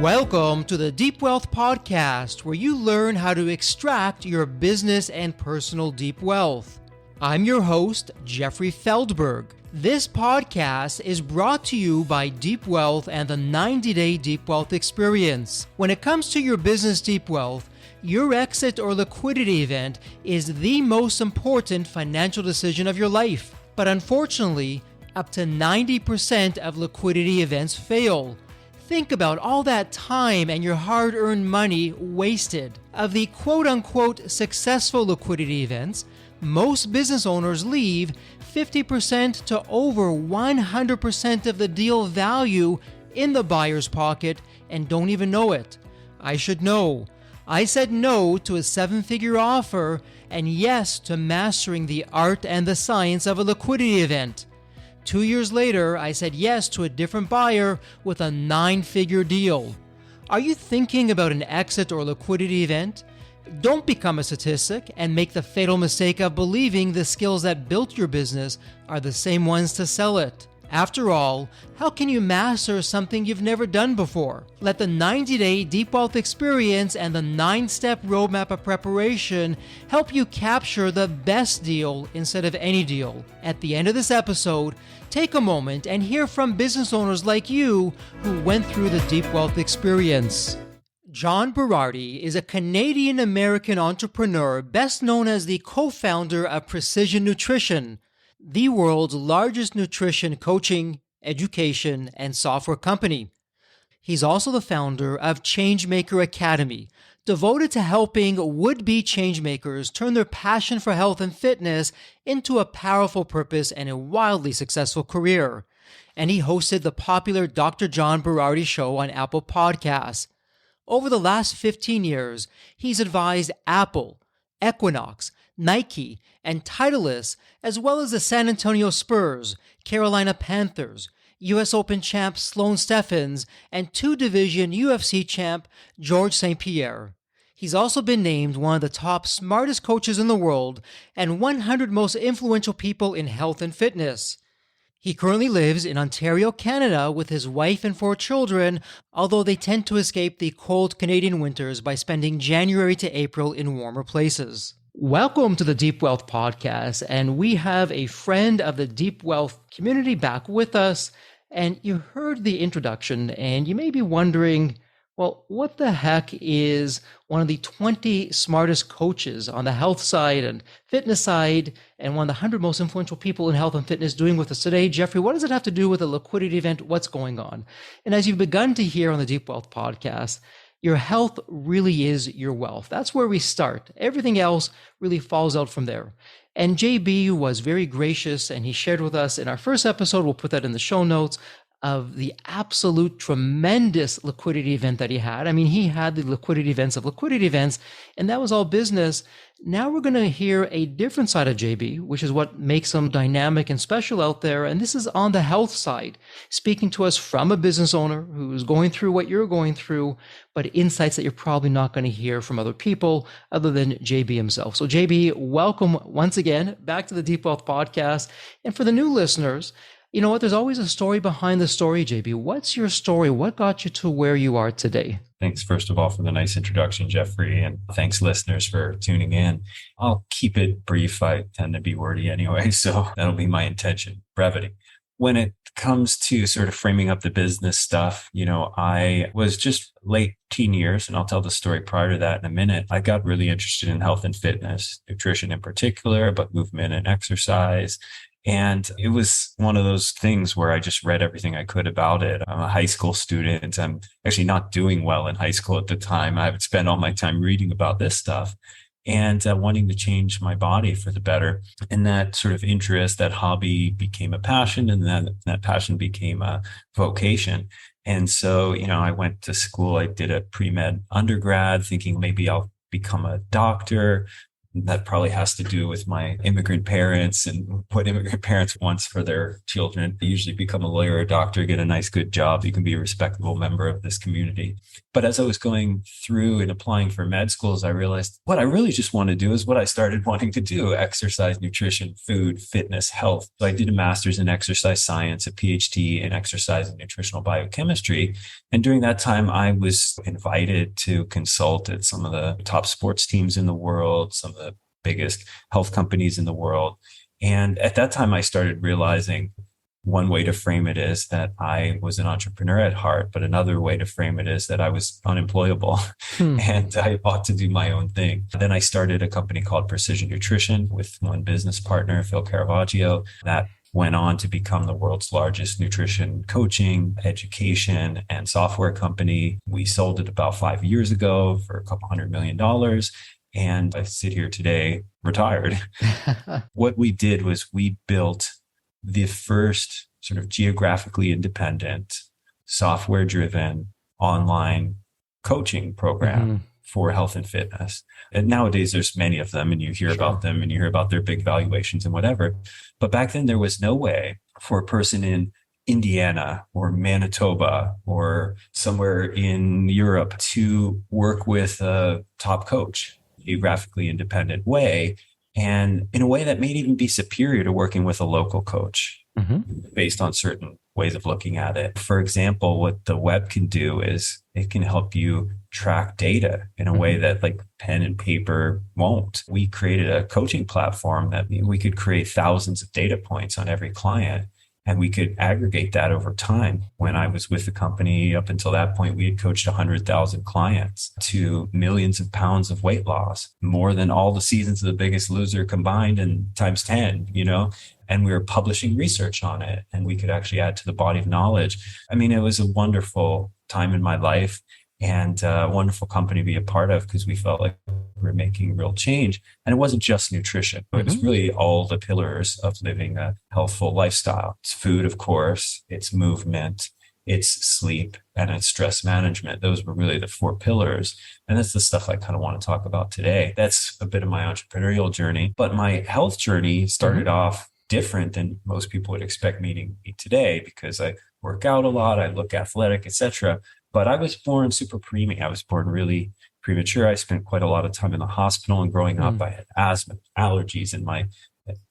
Welcome to the Deep Wealth Podcast, where you learn how to extract your business and personal deep wealth. I'm your host, Jeffrey Feldberg. This podcast is brought to you by Deep Wealth and the 90-Day Deep Wealth Experience. When it comes to your business deep wealth, your exit or liquidity event is the most important financial decision of your life. But unfortunately, up to 90% of liquidity events fail. Think about all that time and your hard-earned money wasted. Of the quote-unquote successful liquidity events, most business owners leave 50% to over 100% of the deal value in the buyer's pocket and don't even know it. I should know. I said no to a seven-figure offer and yes to mastering the art and the science of a liquidity event. 2 years later, I said yes to a different buyer with a 9-figure deal. Are you thinking about an exit or liquidity event? Don't become a statistic and make the fatal mistake of believing the skills that built your business are the same ones to sell it. After all, how can you master something you've never done before? Let the 90-Day Deep Wealth Experience and the 9-step roadmap of preparation help you capture the best deal instead of any deal. At the end of this episode, take a moment and hear from business owners like you who went through the Deep Wealth Experience. John Berardi is a Canadian-American entrepreneur best known as the co-founder of Precision Nutrition, the world's largest nutrition coaching, education, and software company. He's also the founder of Changemaker Academy, devoted to helping would-be changemakers turn their passion for health and fitness into a powerful purpose and a wildly successful career. And he hosted the popular Dr. John Berardi Show on Apple Podcasts. Over the last 15 years, he's advised Apple, Equinox, Nike, and Titleist, as well as the San Antonio Spurs, Carolina Panthers, US Open Champ Sloane Stephens, and two-division UFC Champ Georges St. Pierre. He's also been named one of the top smartest coaches in the world and 100 most influential people in health and fitness. He currently lives in Ontario, Canada with his wife and 4 children, although they tend to escape the cold Canadian winters by spending January to April in warmer places. Welcome to the Deep Wealth Podcast, and we have a friend of the Deep Wealth community back with us, and you heard the introduction, and you may be wondering, well, what the heck is one of the 20 smartest coaches on the health side and fitness side, and one of the 100 most influential people in health and fitness doing with us today? Jeffrey, what does it have to do with a liquidity event? What's going on? And as you've begun to hear on the Deep Wealth Podcast, your health really is your wealth. That's where we start. Everything else really falls out from there. And JB was very gracious, and he shared with us in our first episode, we'll put that in the show notes, of the absolute tremendous liquidity event that he had. I mean, he had the liquidity events of liquidity events, and that was all business. Now we're going to hear a different side of JB, which is what makes him dynamic and special out there. And this is on the health side, speaking to us from a business owner who's going through what you're going through, but insights that you're probably not going to hear from other people other than JB himself. So JB, welcome once again back to the Deep Wealth Podcast. And for the new listeners, you know what? There's always a story behind the story, JB. What's your story? What got you to where you are today? Thanks, first of all, for the nice introduction, Jeffrey. And thanks, listeners, for tuning in. I'll keep it brief. I tend to be wordy anyway, so that'll be my intention, brevity. When it comes to sort of framing up the business stuff, I was just late teen years, and I'll tell the story prior to that in a minute. I got really interested in health and fitness, nutrition in particular, but movement and exercise. And it was one of those things where I just read everything I could about it. I'm a high school student. I'm actually not doing well in high school at the time. I would spend all my time reading about this stuff and wanting to change my body for the better. And that sort of interest, that hobby became a passion, and then that passion became a vocation. And so, I went to school. I did a pre-med undergrad thinking maybe I'll become a doctor. That probably has to do with my immigrant parents and what immigrant parents want for their children. They usually become a lawyer or a doctor, get a nice, good job. You can be a respectable member of this community. But as I was going through and applying for med schools, I realized what I really just want to do is what I started wanting to do: exercise, nutrition, food, fitness, health. So I did a master's in exercise science, a PhD in exercise and nutritional biochemistry. And during that time, I was invited to consult at some of the top sports teams in the world, some of the biggest health companies in the world. And at that time, I started realizing one way to frame it is that I was an entrepreneur at heart, but another way to frame it is that I was unemployable and I ought to do my own thing. Then I started a company called Precision Nutrition with one business partner, Phil Caravaggio, that went on to become the world's largest nutrition coaching, education, and software company. We sold it about 5 years ago for a couple $100 million. And I sit here today retired. What we did was we built the first sort of geographically independent, software-driven online coaching program for health and fitness. And nowadays there's many of them, and you hear about them and you hear about their big valuations and whatever. But back then there was no way for a person in Indiana or Manitoba or somewhere in Europe to work with a top coach, geographically independent way, and in a way that may even be superior to working with a local coach based on certain ways of looking at it. For example, what the web can do is it can help you track data in a way that like pen and paper won't. We created a coaching platform that we could create thousands of data points on every client, and we could aggregate that over time. When I was with the company, up until that point, we had coached 100,000 clients to millions of pounds of weight loss, more than all the seasons of The Biggest Loser combined and times 10, and we were publishing research on it, and we could actually add to the body of knowledge. I mean, it was a wonderful time in my life and a wonderful company to be a part of, because we felt like we were making real change. And it wasn't just nutrition. It was really all the pillars of living a healthful lifestyle. It's food, of course, it's movement, it's sleep, and it's stress management. Those were really the 4 pillars. And that's the stuff I kind of want to talk about today. That's a bit of my entrepreneurial journey. But my health journey started off different than most people would expect me to be today, because I work out a lot, I look athletic, etc. But I was born super preemie. I was born really premature. I spent quite a lot of time in the hospital, and growing up, I had asthma, allergies, and my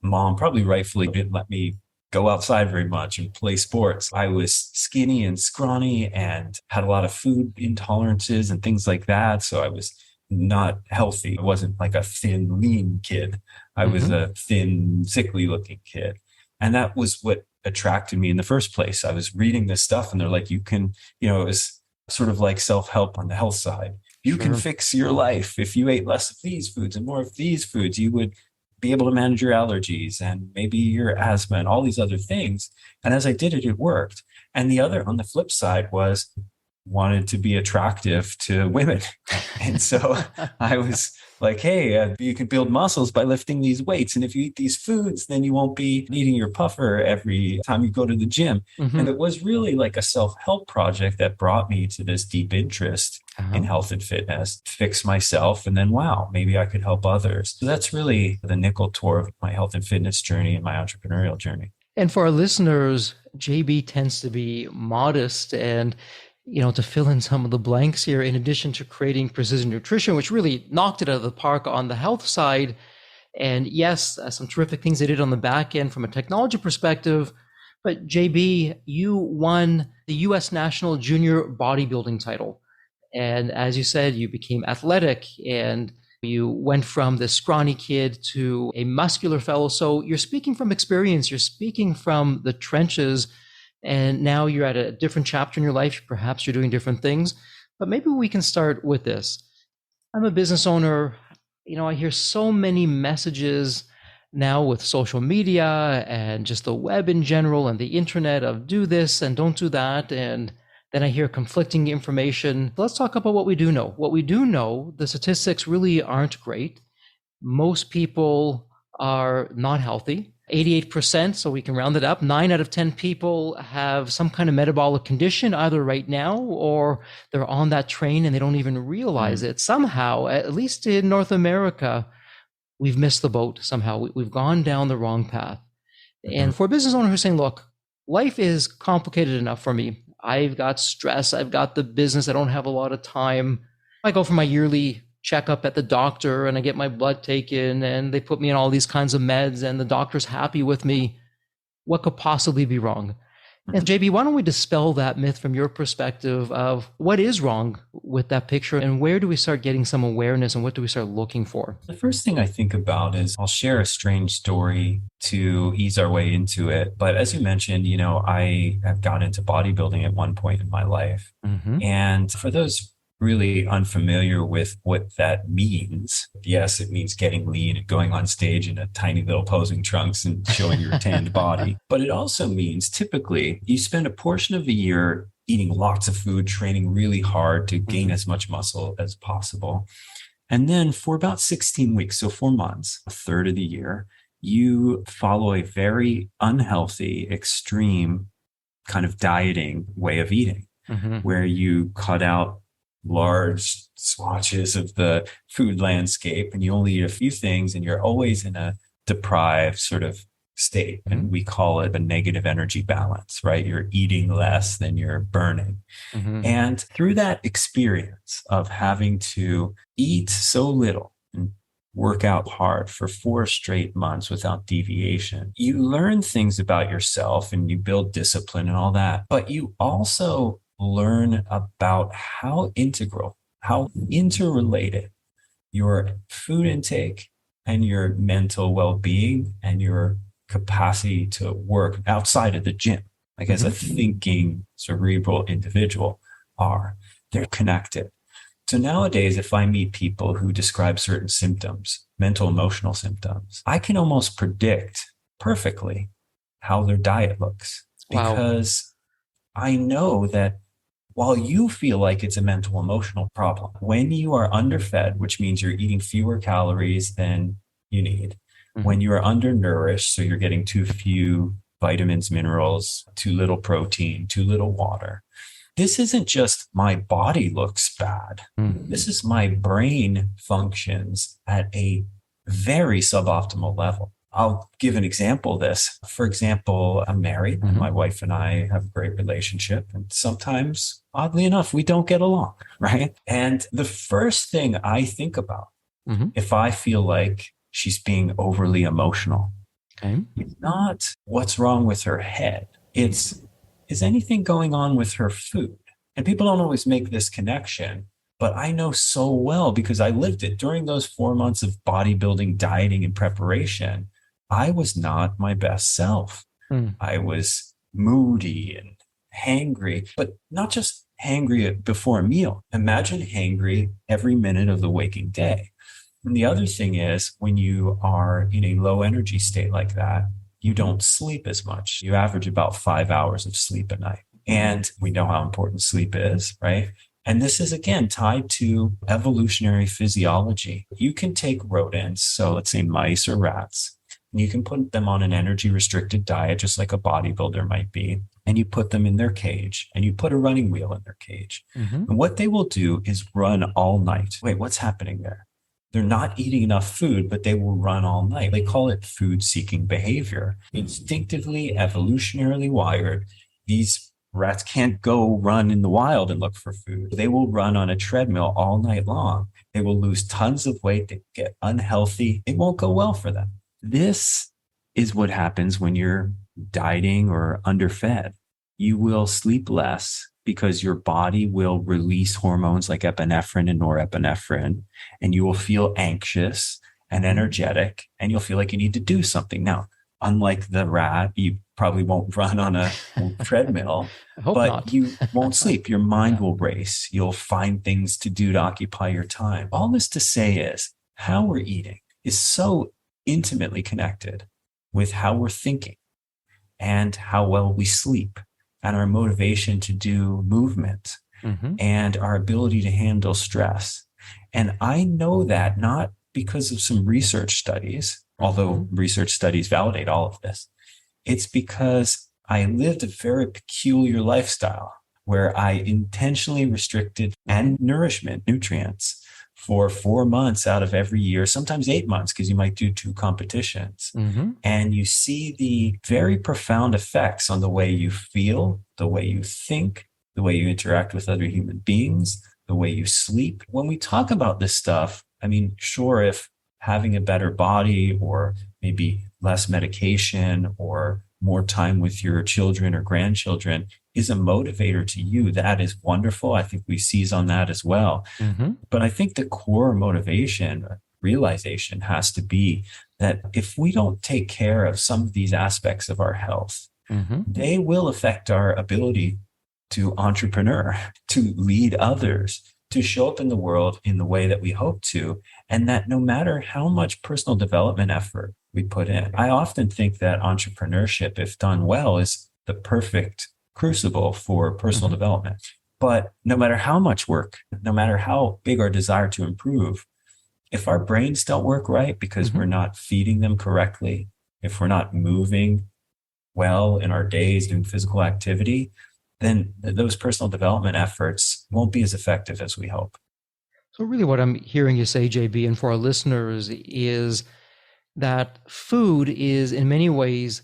mom probably rightfully didn't let me go outside very much and play sports. I was skinny and scrawny and had a lot of food intolerances and things like that. So I was not healthy. I wasn't like a thin, lean kid. I was a thin, sickly looking kid. And that was what attracted me in the first place. I was reading this stuff and they're like, you can, it was sort of like self-help on the health side. You can fix your life. If you ate less of these foods and more of these foods, you would be able to manage your allergies and maybe your asthma and all these other things. And as I did it, it worked. And the other on the flip side was wanted to be attractive to women. And so I was like, hey, you can build muscles by lifting these weights. And if you eat these foods, then you won't be eating your puffer every time you go to the gym. And it was really like a self-help project that brought me to this deep interest in health and fitness, fix myself. And then, wow, maybe I could help others. So that's really the nickel tour of my health and fitness journey and my entrepreneurial journey. And for our listeners, JB tends to be modest and to fill in some of the blanks here, in addition to creating Precision Nutrition, which really knocked it out of the park on the health side. And yes, some terrific things they did on the back end from a technology perspective. But JB, you won the U.S. National Junior Bodybuilding title. And as you said, you became athletic and you went from the scrawny kid to a muscular fellow. So you're speaking from experience, you're speaking from the trenches. And now you're at a different chapter in your life. Perhaps you're doing different things, but maybe we can start with this. I'm a business owner. I hear so many messages now with social media and just the web in general and the internet of do this and don't do that. And then I hear conflicting information. Let's talk about what we do know. What we do know, the statistics really aren't great. Most people are not healthy. 88%, so we can round it up. 9 out of 10 people have some kind of metabolic condition, either right now or they're on that train and they don't even realize it. Somehow, at least in North America, we've missed the boat somehow. We've gone down the wrong path. And for a business owner who's saying, look, life is complicated enough for me. I've got stress. I've got the business. I don't have a lot of time. I go for my yearly checkup at the doctor and I get my blood taken and they put me on all these kinds of meds and the doctor's happy with me. What could possibly be wrong? And JB, why don't we dispel that myth from your perspective of what is wrong with that picture and where do we start getting some awareness and what do we start looking for? The first thing I think about is I'll share a strange story to ease our way into it. But as you mentioned, I have got into bodybuilding at one point in my life. And for those really unfamiliar with what that means, yes, it means getting lean and going on stage in a tiny little posing trunks and showing your tanned body. But it also means typically you spend a portion of the year eating lots of food, training really hard to gain as much muscle as possible. And then for about 16 weeks, so 4 months, a third of the year, you follow a very unhealthy, extreme kind of dieting way of eating, where you cut out large swatches of the food landscape and you only eat a few things and you're always in a deprived sort of state. And we call it a negative energy balance, right? You're eating less than you're burning. And through that experience of having to eat so little and work out hard for 4 straight months without deviation, you learn things about yourself and you build discipline and all that. But you also learn about how integral, how interrelated your food intake and your mental well-being and your capacity to work outside of the gym, like as a thinking cerebral individual are. They're connected. So nowadays, if I meet people who describe certain symptoms, mental, emotional symptoms, I can almost predict perfectly how their diet looks because I know that while you feel like it's a mental emotional problem, when you are underfed, which means you're eating fewer calories than you need, when you are undernourished, so you're getting too few vitamins, minerals, too little protein, too little water, this isn't just my body looks bad. This is my brain functions at a very suboptimal level. I'll give an example of this. For example, I'm married and my wife and I have a great relationship. And sometimes, oddly enough, we don't get along, right? And the first thing I think about if I feel like she's being overly emotional, it's not what's wrong with her head. It's, is anything going on with her food? And people don't always make this connection. But I know so well because I lived it during those 4 months of bodybuilding, dieting, and preparation. I was not my best self. I was moody and hangry, but not just hangry before a meal. Imagine hangry every minute of the waking day. And the other thing is when you are in a low energy state like that, you don't sleep as much. You average about 5 hours of sleep a night. And we know how important sleep is, right? And this is, again, tied to evolutionary physiology. You can take rodents, so let's say mice or rats, and you can put them on an energy restricted diet, just like a bodybuilder might be. And you put them in their cage and you put a running wheel in their cage. And what they will do is run all night. Wait, what's happening there? They're not eating enough food, but they will run all night. They call it food seeking behavior. Instinctively, evolutionarily wired, these rats can't go run in the wild and look for food. They will run on a treadmill all night long. They will lose tons of weight. They get unhealthy. It won't go well for them. This is what happens when you're dieting or underfed. You will sleep less because your body will release hormones like epinephrine and norepinephrine, and you will feel anxious and energetic, and you'll feel like you need to do something. Now, unlike the rat, you probably won't run on a treadmill, but not. You won't sleep. Your mind will race. You'll find things to do to occupy your time. All this to say is how we're eating is so intimately connected with how we're thinking and how well we sleep and our motivation to do movement and our ability to handle stress. And I know that not because of some research studies, although research studies validate all of this. It's because I lived a very peculiar lifestyle where I intentionally restricted and nourishment, nutrients, for 4 months out of every year, sometimes 8 months, because you might do 2 competitions. And you see the very profound effects on the way you feel, the way you think, the way you interact with other human beings, the way you sleep. When we talk about this stuff, I mean, sure, if having a better body or maybe less medication or more time with your children or grandchildren is a motivator to you, that is wonderful. I think we seize on that as well. But I think the core motivation, realization has to be that if we don't take care of some of these aspects of our health, they will affect our ability to entrepreneur, to lead others, to show up in the world in the way that we hope to. And that no matter how much personal development effort we put in, I often think that entrepreneurship, if done well, is the perfect crucible for personal development. But no matter how much work, no matter how big our desire to improve, if our brains don't work right because we're not feeding them correctly, if we're not moving well in our days, doing physical activity, then those personal development efforts won't be as effective as we hope. So really what I'm hearing you say, JB, and for our listeners, is that food is in many ways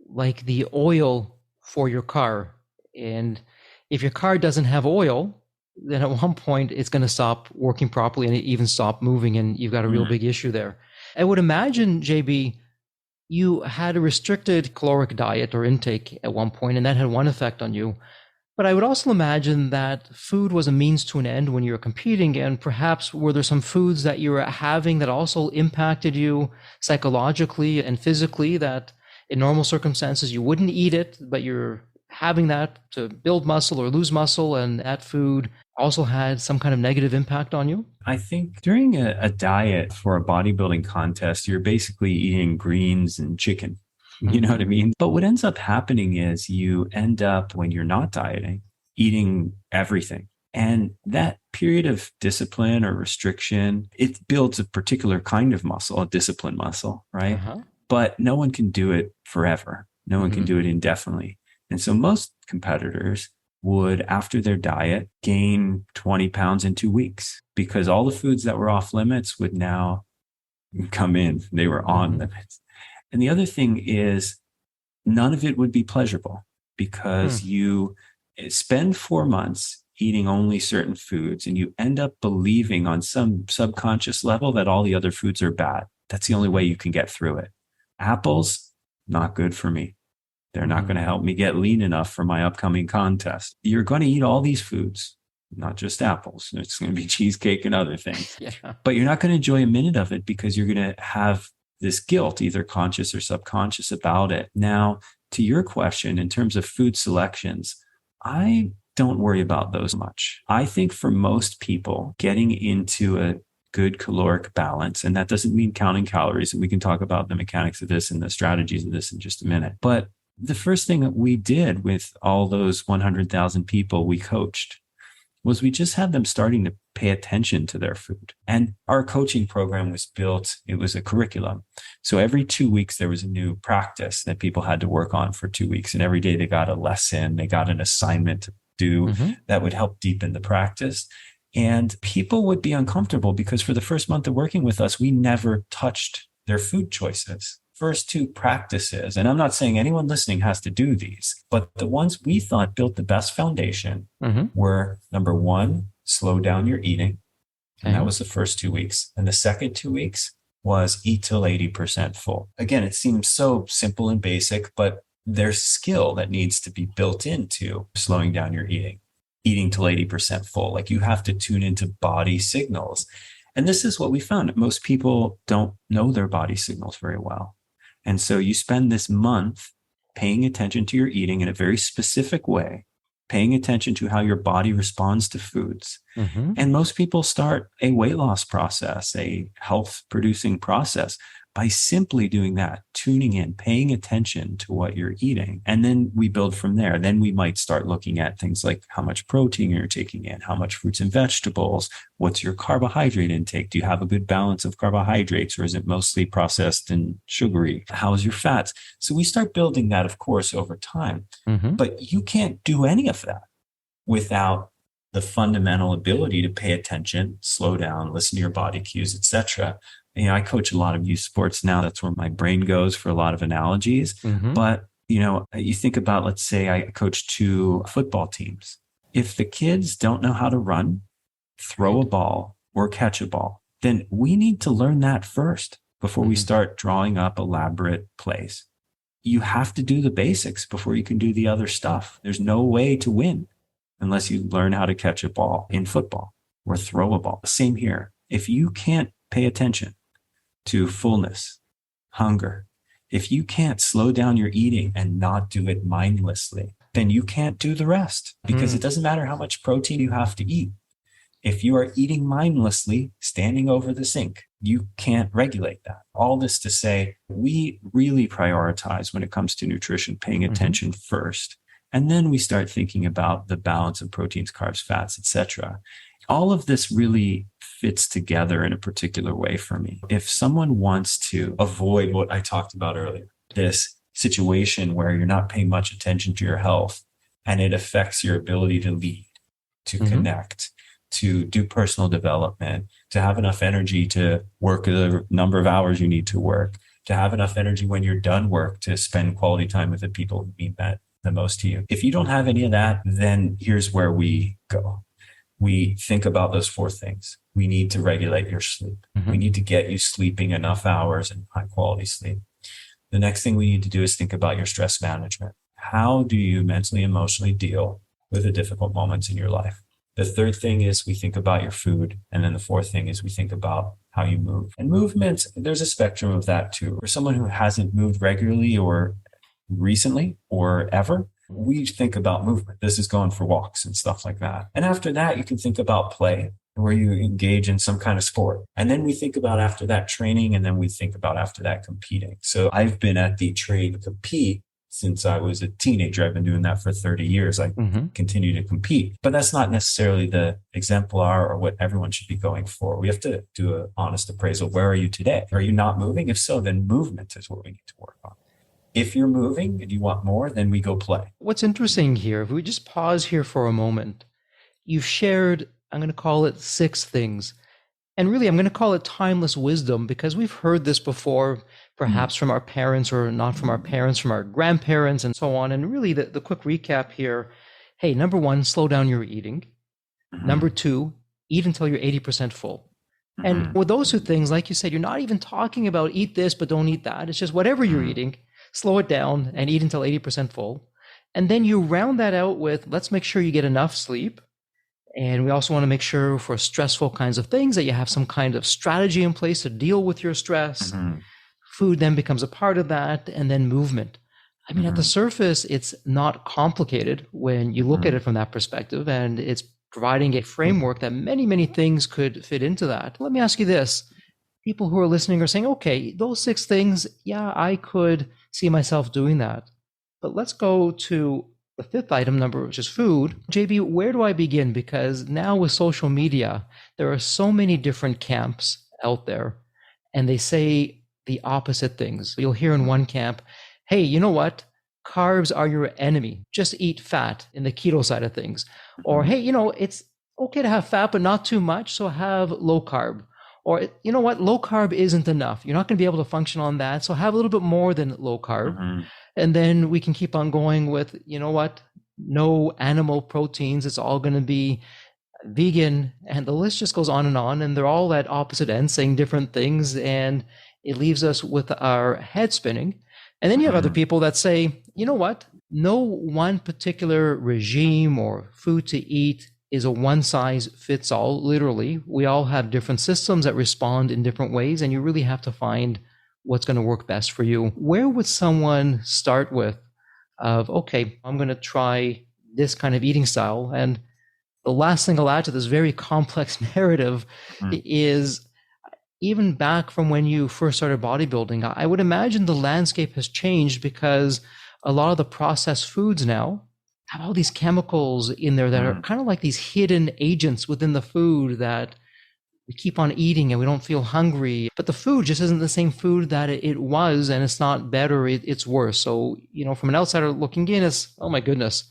like the oil for your car. And if your car doesn't have oil, then at one point it's going to stop working properly and even stop moving, and you've got a real big issue there. I would imagine, JB, you had a restricted caloric diet or intake at one point, and that had one effect on you. But I would also imagine that food was a means to an end when you were competing, and perhaps were there some foods that you were having that also impacted you psychologically and physically, that in normal circumstances you wouldn't eat it, but you're having that to build muscle or lose muscle, and that food also had some kind of negative impact on you? I think during a diet for a bodybuilding contest, you're basically eating greens and chicken. You know what I mean? But what ends up happening is you end up, when you're not dieting, eating everything. And that period of discipline or restriction, it builds a particular kind of muscle, a discipline muscle, right? But no one can do it forever. No one can do it indefinitely. And so most competitors would, after their diet, gain 20 pounds in 2 weeks because all the foods that were off limits would now come in. They were on limits. And the other thing is, none of it would be pleasurable because you spend 4 months eating only certain foods and you end up believing on some subconscious level that all the other foods are bad. That's the only way you can get through it. Apples, not good for me. They're not going to help me get lean enough for my upcoming contest. You're going to eat all these foods, not just apples. It's going to be cheesecake and other things. But you're not going to enjoy a minute of it because you're going to have this guilt, either conscious or subconscious, about it. Now, to your question, in terms of food selections, I don't worry about those much. I think for most people, getting into a good caloric balance, and that doesn't mean counting calories, and we can talk about the mechanics of this and the strategies of this in just a minute. But the first thing that we did with all those 100,000 people we coached was we just had them starting to pay attention to their food. And our coaching program was built, it was a curriculum. So every 2 weeks, there was a new practice that people had to work on for 2 weeks. And every day they got a lesson, they got an assignment to do that would help deepen the practice. And people would be uncomfortable because for the first month of working with us, we never touched their food choices. First 2 practices, and I'm not saying anyone listening has to do these, but the ones we thought built the best foundation were, number 1, slow down your eating. And that was the first 2 weeks. And the second 2 weeks was eat till 80% full. Again, it seems so simple and basic, but there's skill that needs to be built into slowing down your eating till 80% full. Like, you have to tune into body signals. And this is what we found. Most people don't know their body signals very well. And so you spend this month paying attention to your eating in a very specific way, paying attention to how your body responds to foods. And most people start a weight loss process, a health producing process, by simply doing that, tuning in, paying attention to what you're eating. And then we build from there. Then we might start looking at things like how much protein you're taking in, how much fruits and vegetables, what's your carbohydrate intake? Do you have a good balance of carbohydrates, or is it mostly processed and sugary? How's your fats? So we start building that, of course, over time. But you can't do any of that without the fundamental ability to pay attention, slow down, listen to your body cues, etc. I coach a lot of youth sports now. That's where my brain goes for a lot of analogies. But, you think about, let's say I coach 2 football teams. If the kids don't know how to run, throw a ball, or catch a ball, then we need to learn that first before we start drawing up elaborate plays. You have to do the basics before you can do the other stuff. There's no way to win unless you learn how to catch a ball in football or throw a ball. Same here. If you can't pay attention to fullness, hunger, if you can't slow down your eating and not do it mindlessly, then you can't do the rest, because it doesn't matter how much protein you have to eat. If you are eating mindlessly, standing over the sink, you can't regulate that. All this to say, we really prioritize when it comes to nutrition, paying attention first. And then we start thinking about the balance of proteins, carbs, fats, etc. All of this really fits together in a particular way for me. If someone wants to avoid what I talked about earlier, this situation where you're not paying much attention to your health and it affects your ability to lead, to connect, to do personal development, to have enough energy to work the number of hours you need to work, to have enough energy when you're done work to spend quality time with the people who mean that the most to you. If you don't have any of that, then here's where we go. We think about those 4 things. We need to regulate your sleep. We need to get you sleeping enough hours and high quality sleep. The next thing we need to do is think about your stress management. How do you mentally, emotionally deal with the difficult moments in your life? The third thing is we think about your food. And then the fourth thing is we think about how you move. And movement, there's a spectrum of that too. For someone who hasn't moved regularly or recently or ever, we think about movement. This is going for walks and stuff like that. And after that, you can think about play, where you engage in some kind of sport. And then we think about after that training, and then we think about after that competing. So I've been at the train compete since I was a teenager. I've been doing that for 30 years. I continue to compete, but that's not necessarily the exemplar or what everyone should be going for. We have to do an honest appraisal. Where are you today? Are you not moving? If so, then movement is what we need to work on. If you're moving and you want more, then we go play. What's interesting here, if we just pause here for a moment, you've shared, I'm going to call it 6 things. And really, I'm going to call it timeless wisdom, because we've heard this before, perhaps from our parents, or not from our parents, from our grandparents and so on. And really the quick recap here, hey, number 1, slow down your eating. Number 2, eat until you're 80% full. And with those 2 things, like you said, you're not even talking about eat this, but don't eat that. It's just whatever you're eating, slow it down and eat until 80% full. And then you round that out with, let's make sure you get enough sleep. And we also want to make sure for stressful kinds of things that you have some kind of strategy in place to deal with your stress. Food then becomes a part of that, and then movement. I mean, at the surface, it's not complicated when you look at it from that perspective, and it's providing a framework that many, many things could fit into that. Let me ask you this. People who are listening are saying, okay, those 6 things, yeah, I could see myself doing that. But let's go to the 5th item number, which is food. JB, where do I begin? Because now with social media, there are so many different camps out there, and they say the opposite things. You'll hear in one camp, hey, you know what? Carbs are your enemy. Just eat fat in the keto side of things. Or, hey, it's okay to have fat, but not too much, so have low carb. Or, you know what? Low carb isn't enough. You're not going to be able to function on that, so have a little bit more than low carb. And then we can keep on going with, you know what? No animal proteins. It's all going to be vegan. And the list just goes on. And they're all at opposite ends saying different things. And it leaves us with our head spinning. And then you have other people that say, you know what? No one particular regime or food to eat is a one size fits all. Literally, we all have different systems that respond in different ways. And you really have to find what's going to work best for you. Where would someone start with of, okay, I'm going to try this kind of eating style? And the last thing I'll add to this very complex narrative is, even back from when you first started bodybuilding, I would imagine the landscape has changed, because a lot of the processed foods now have all these chemicals in there that are kind of like these hidden agents within the food that we keep on eating and we don't feel hungry, but the food just isn't the same food that it was, and it's not better, it's worse. So, from an outsider looking in, it's, oh my goodness,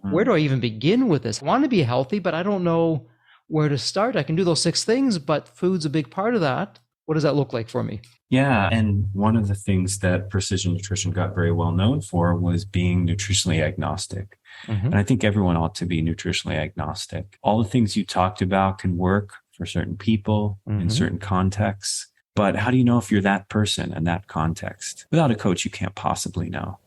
Where do I even begin with this? I want to be healthy, but I don't know where to start. I can do those 6 things, but food's a big part of that. What does that look like for me? Yeah. And one of the things that precision nutrition got very well known for was being nutritionally agnostic. And I think everyone ought to be nutritionally agnostic. All the things you talked about can work for certain people in certain contexts. But how do you know if you're that person in that context? Without a coach, you can't possibly know.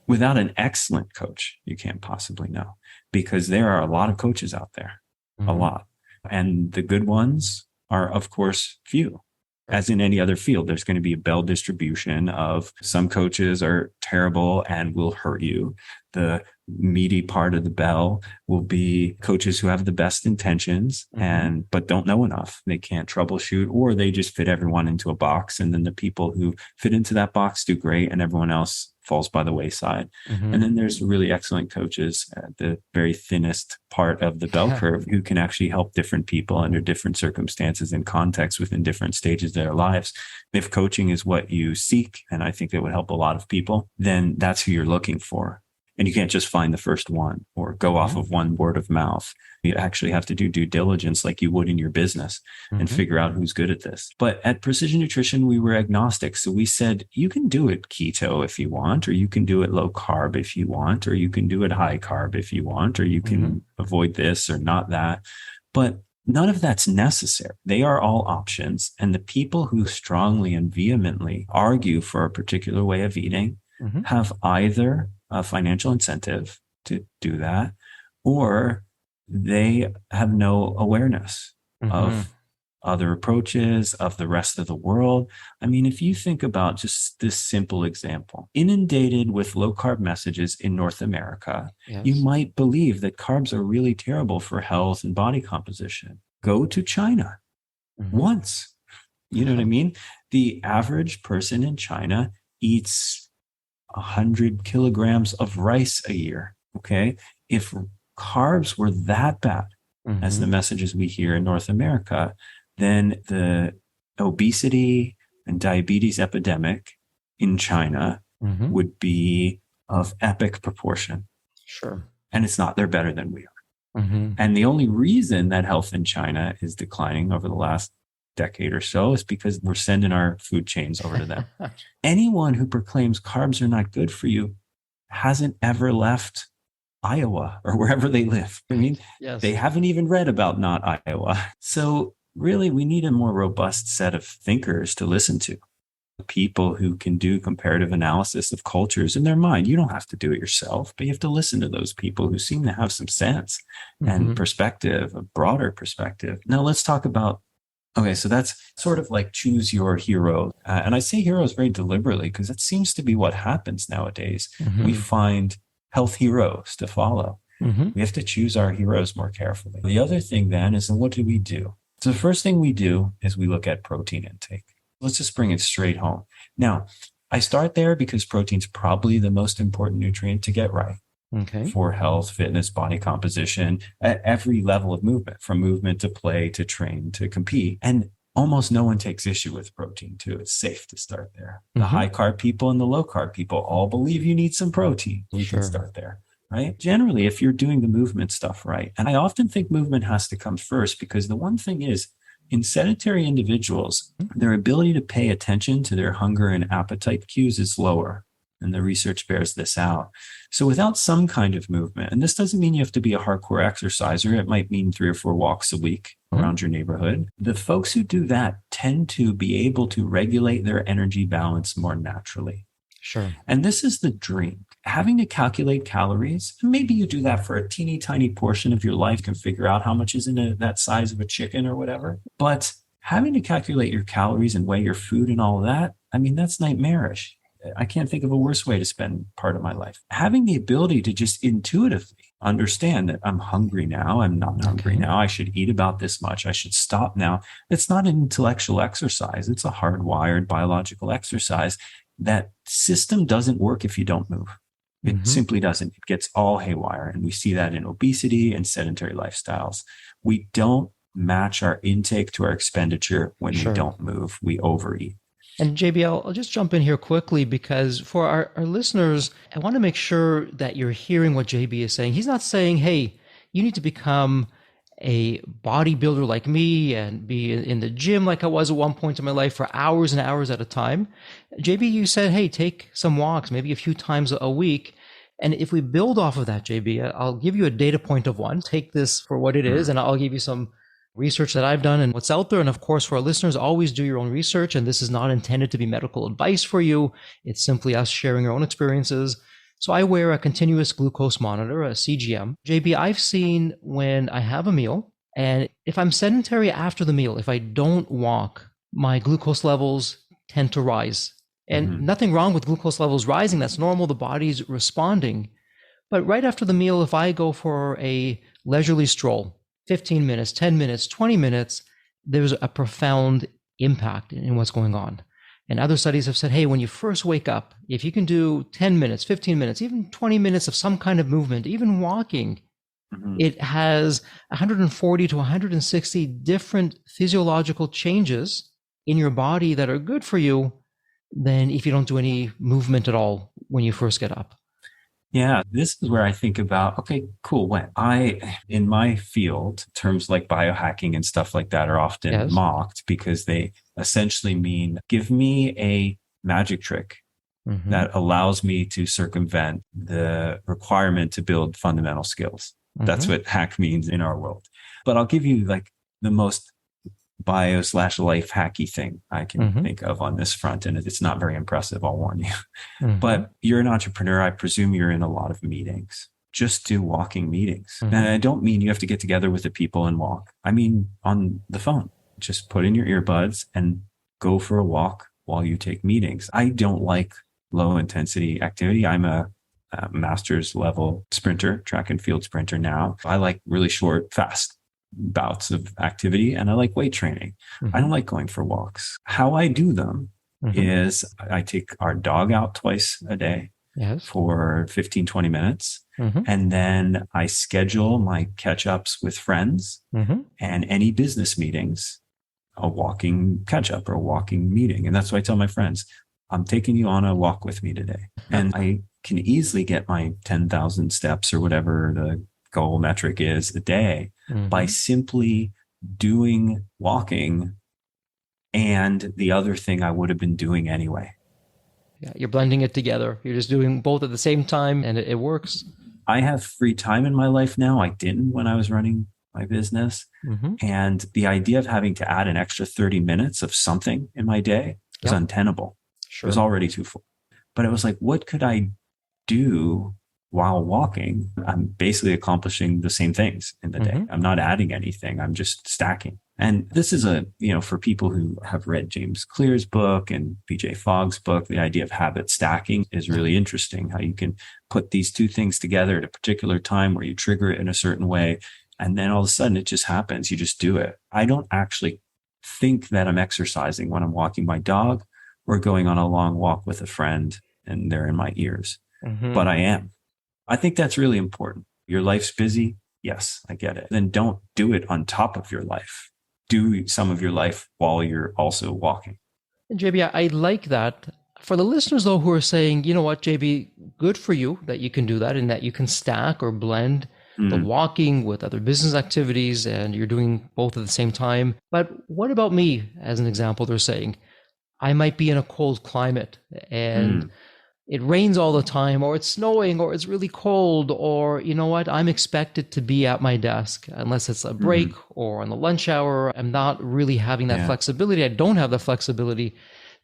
Without an excellent coach, you can't possibly know, because there are a lot of coaches out there, a lot. And the good ones are, of course, few. As in any other field, there's going to be a bell distribution of some coaches are terrible and will hurt you. The meaty part of the bell will be coaches who have the best intentions but don't know enough. They can't troubleshoot, or they just fit everyone into a box. And then the people who fit into that box do great and everyone else falls by the wayside. And then there's really excellent coaches at the very thinnest part of the bell curve who can actually help different people under different circumstances and contexts within different stages of their lives. If coaching is what you seek, and I think it would help a lot of people, then that's who you're looking for. And you can't just find the first one or go off of one word of mouth. You actually have to do due diligence like you would in your business and figure out who's good at this. But at Precision Nutrition, we were agnostic. So we said, you can do it keto if you want, or you can do it low carb if you want, or you can do it high carb if you want, or you can avoid this or not that. But none of that's necessary. They are all options. And the people who strongly and vehemently argue for a particular way of eating have either a financial incentive to do that, or they have no awareness of other approaches, of the rest of the world. I mean, if you think about just this simple example, inundated with low carb messages in North America, you might believe that carbs are really terrible for health and body composition. Go to China once. You know what I mean? The average person in China eats 100 kilograms of rice a year. Okay. If carbs were that bad as the messages we hear in North America, then the obesity and diabetes epidemic in China would be of epic proportion. Sure. And it's not, they're better than we are. And the only reason that health in China is declining over the last decade or so is because we're sending our food chains over to them. Anyone who proclaims carbs are not good for you hasn't ever left Iowa or wherever they live. I mean, they haven't even read about not Iowa. So really, we need a more robust set of thinkers to listen to. People who can do comparative analysis of cultures in their mind. You don't have to do it yourself, but you have to listen to those people who seem to have some sense and perspective, a broader perspective. Now let's talk about, okay, so that's sort of like choose your hero. And I say heroes very deliberately because that seems to be what happens nowadays. We find health heroes to follow. We have to choose our heroes more carefully. The other thing then is, what do we do? So the first thing we do is we look at protein intake. Let's just bring it straight home. Now, I start there because protein's probably the most important nutrient to get right for health, fitness, body composition, at every level of movement, from movement to play, to train, to compete. And almost no one takes issue with protein too. It's safe to start there. The high carb people and the low carb people all believe you need some protein. We can start there, right? Generally, if you're doing the movement stuff right, and I often think movement has to come first, because the one thing is, in sedentary individuals, their ability to pay attention to their hunger and appetite cues is lower. And the research bears this out. So without some kind of movement, and this doesn't mean you have to be a hardcore exerciser. It might mean 3 or 4 walks a week around your neighborhood. The folks who do that tend to be able to regulate their energy balance more naturally. Sure. And this is the dream. Having to calculate calories, maybe you do that for a teeny tiny portion of your life, can figure out how much is in that size of a chicken or whatever. But having to calculate your calories and weigh your food and all of that, I mean, that's nightmarish. I can't think of a worse way to spend part of my life. Having the ability to just intuitively understand that I'm hungry now, I'm not hungry now, I should eat about this much, I should stop now. It's not an intellectual exercise. It's a hardwired biological exercise. That system doesn't work if you don't move. It simply doesn't. It gets all haywire. And we see that in obesity and sedentary lifestyles. We don't match our intake to our expenditure when we don't move. We overeat. And JB, I'll just jump in here quickly because for our listeners, I want to make sure that you're hearing what JB is saying. He's not saying, hey, you need to become a bodybuilder like me and be in the gym like I was at one point in my life for hours and hours at a time. JB, you said, hey, take some walks, maybe a few times a week. And if we build off of that, JB, I'll give you a data point of one. Take this for what it is, and I'll give you some research that I've done and what's out there. And of course, for our listeners, always do your own research. And this is not intended to be medical advice for you. It's simply us sharing our own experiences. So I wear a continuous glucose monitor, a CGM. JB, I've seen when I have a meal, and if I'm sedentary after the meal, if I don't walk, my glucose levels tend to rise. And nothing wrong with glucose levels rising. That's normal. The body's responding. But right after the meal, if I go for a leisurely stroll, 15 minutes, 10 minutes, 20 minutes, there's a profound impact in what's going on. And other studies have said, hey, when you first wake up, if you can do 10 minutes, 15 minutes, even 20 minutes of some kind of movement, even walking, it has 140 to 160 different physiological changes in your body that are good for you than if you don't do any movement at all when you first get up. Yeah, this is where I think about, okay, cool. When in my field, terms like biohacking and stuff like that are often mocked because they essentially mean, give me a magic trick that allows me to circumvent the requirement to build fundamental skills. That's what hack means in our world. But I'll give you like the most bio/life hacky thing I can think of on this front. And it's not very impressive, I'll warn you. But you're an entrepreneur. I presume you're in a lot of meetings. Just do walking meetings. And I don't mean you have to get together with the people and walk. I mean on the phone. Just put in your earbuds and go for a walk while you take meetings. I don't like low intensity activity. I'm a master's level sprinter, track and field sprinter now. I like really short, fast bouts of activity, and I like weight training. I don't like going for walks. How I do them is I take our dog out twice a day for 15, 20 minutes. And then I schedule my catch-ups with friends and any business meetings, a walking catch-up or a walking meeting. And that's what I tell my friends, I'm taking you on a walk with me today. And I can easily get my 10,000 steps or whatever the goal metric is a day by simply doing walking and the other thing I would have been doing anyway. Yeah, you're blending it together. You're just doing both at the same time and it works. I have free time in my life now. I didn't when I was running my business. And the idea of having to add an extra 30 minutes of something in my day was untenable. It was already too full. But it was like, what could I do while walking? I'm basically accomplishing the same things in the day. I'm not adding anything. I'm just stacking. And this is for people who have read James Clear's book and BJ Fogg's book, the idea of habit stacking is really interesting. How you can put these two things together at a particular time where you trigger it in a certain way. And then all of a sudden it just happens. You just do it. I don't actually think that I'm exercising when I'm walking my dog or going on a long walk with a friend and they're in my ears, but I am. I think that's really important. Your life's busy. Yes, I get it. Then don't do it on top of your life. Do some of your life while you're also walking. And JB, I like that. For the listeners, though, who are saying, you know what, JB, good for you that you can do that and that you can stack or blend the walking with other business activities and you're doing both at the same time. But what about me, as an example, they're saying, I might be in a cold climate and it rains all the time, or it's snowing, or it's really cold, or you know what, I'm expected to be at my desk unless it's a break or on the lunch hour. I'm not really having that flexibility. I don't have the flexibility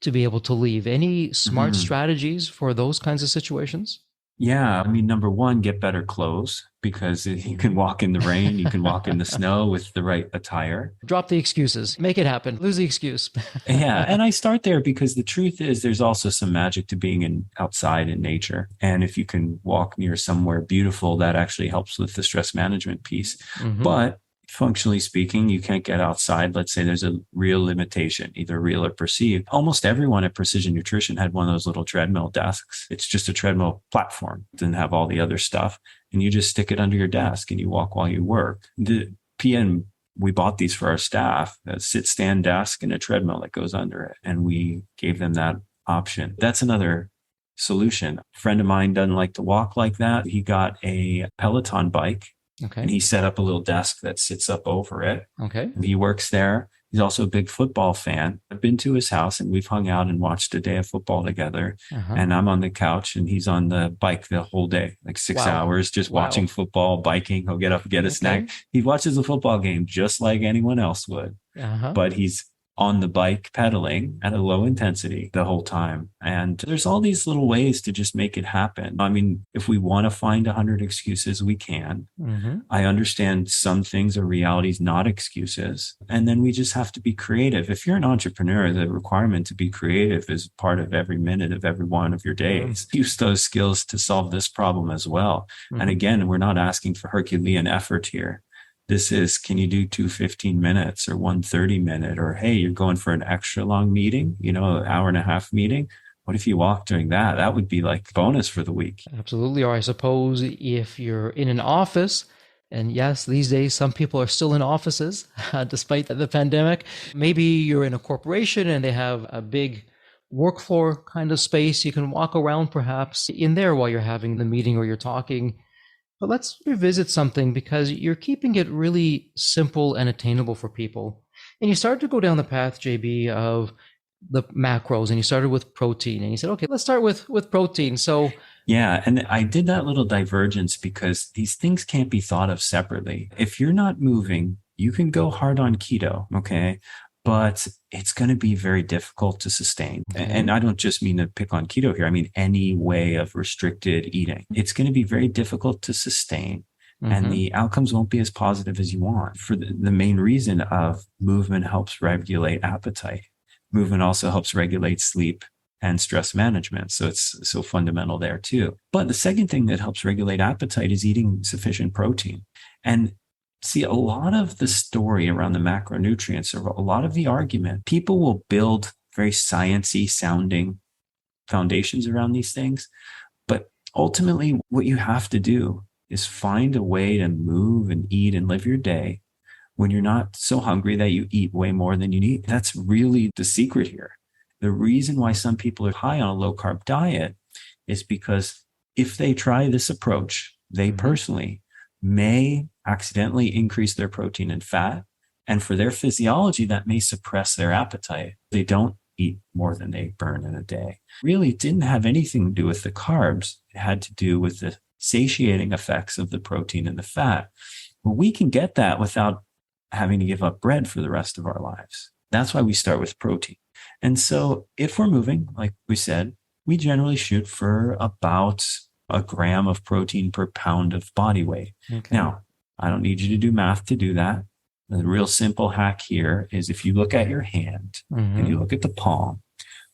to be able to leave. Any smart strategies for those kinds of situations? Yeah. I mean, number one, get better clothes because you can walk in the rain, you can walk in the snow with the right attire. Drop the excuses. Make it happen. Lose the excuse. Yeah. And I start there because the truth is there's also some magic to being outside in nature. And if you can walk near somewhere beautiful, that actually helps with the stress management piece. But functionally speaking, you can't get outside. Let's say there's a real limitation, either real or perceived. Almost everyone at Precision Nutrition had one of those little treadmill desks. It's just a treadmill platform. It didn't have all the other stuff. And you just stick it under your desk and you walk while you work. The PN we bought these for our staff, a sit-stand desk and a treadmill that goes under it. And we gave them that option. That's another solution. A friend of mine doesn't like to walk like that. He got a Peloton bike. Okay. And he set up a little desk that sits up over it. Okay. He works there. He's also a big football fan. I've been to his house and we've hung out and watched a day of football together. And I'm on the couch and he's on the bike the whole day, like 6 hours, just watching football, biking. He'll get up and get a snack. He watches a football game just like anyone else would. But he's on the bike pedaling at a low intensity the whole time. And there's all these little ways to just make it happen. I mean, if we want to find 100 excuses, we can. I understand some things are realities, not excuses. And then we just have to be creative. If you're an entrepreneur, the requirement to be creative is part of every minute of every one of your days. Use those skills to solve this problem as well. And again, we're not asking for Herculean effort here. This is, can you do 2 15 minutes or 1 30 minute? Or, hey, you're going for an extra long meeting, an hour and a half meeting. What if you walk during that? That would be like bonus for the week. Absolutely. Or I suppose if you're in an office, and yes, these days, some people are still in offices despite the pandemic. Maybe you're in a corporation and they have a big work floor kind of space. You can walk around perhaps in there while you're having the meeting or you're talking. But let's revisit something because you're keeping it really simple and attainable for people. And you started to go down the path, JB, of the macros, and you started with protein. And you said, okay, let's start with protein. So yeah, and I did that little divergence because these things can't be thought of separately. If you're not moving, you can go hard on keto, okay? But it's going to be very difficult to sustain. And I don't just mean to pick on keto here. I mean, any way of restricted eating. It's going to be very difficult to sustain. And the outcomes won't be as positive as you want for the main reason of movement helps regulate appetite. Movement also helps regulate sleep and stress management. So it's so fundamental there too. But the second thing that helps regulate appetite is eating sufficient protein. And see, a lot of the story around the macronutrients, or a lot of the argument, people will build very sciencey sounding foundations around these things. But ultimately, what you have to do is find a way to move and eat and live your day when you're not so hungry that you eat way more than you need. That's really the secret here. The reason why some people are high on a low carb diet is because if they try this approach, they personally may accidentally increase their protein and fat. And for their physiology, that may suppress their appetite. They don't eat more than they burn in a day. Really, it didn't have anything to do with the carbs. It had to do with the satiating effects of the protein and the fat. Well, we can get that without having to give up bread for the rest of our lives. That's why we start with protein. And so if we're moving, like we said, we generally shoot for about a gram of protein per pound of body weight. Now, I don't need you to do math to do that. The real simple hack here is if you look at your hand and you look at the palm,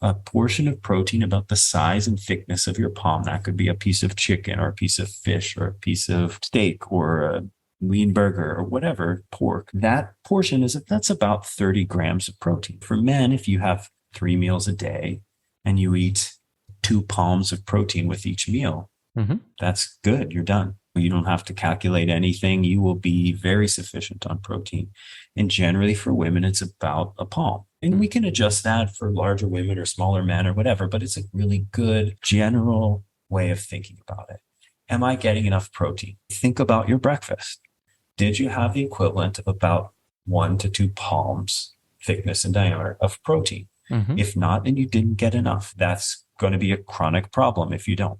a portion of protein about the size and thickness of your palm, that could be a piece of chicken or a piece of fish or a piece of steak or a lean burger or whatever, pork, that portion that's about 30 grams of protein. For men, if you have 3 meals a day and you eat 2 palms of protein with each meal, that's good. You're done. You don't have to calculate anything. You will be very sufficient on protein. And generally for women, it's about a palm. And we can adjust that for larger women or smaller men or whatever, but it's a really good general way of thinking about it. Am I getting enough protein? Think about your breakfast. Did you have the equivalent of about 1 to 2 palms thickness and diameter of protein? If not, then you didn't get enough. That's going to be a chronic problem if you don't.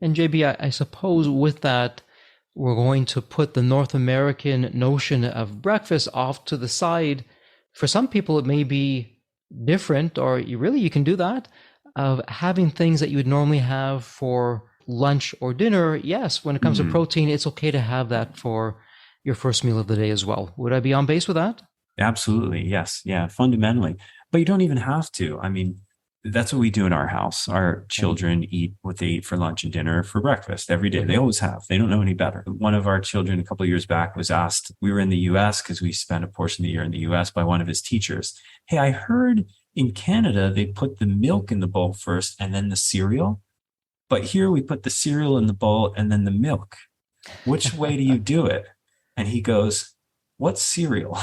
And JB, I suppose with that, we're going to put the North American notion of breakfast off to the side. For some people, it may be different, or you can do that, of having things that you would normally have for lunch or dinner. Yes, when it comes to protein, it's okay to have that for your first meal of the day as well. Would I be on base with that? Absolutely. Yes. Yeah, fundamentally. But you don't even have to. I mean, that's what we do in our house. Our children eat what they eat for lunch and dinner for breakfast every day. They always have. They don't know any better. One of our children a couple of years back was asked, we were in the US because we spent a portion of the year in the US, by one of his teachers. Hey, I heard in Canada, they put the milk in the bowl first and then the cereal. But here we put the cereal in the bowl and then the milk. Which way do you do it? And he goes, what's cereal?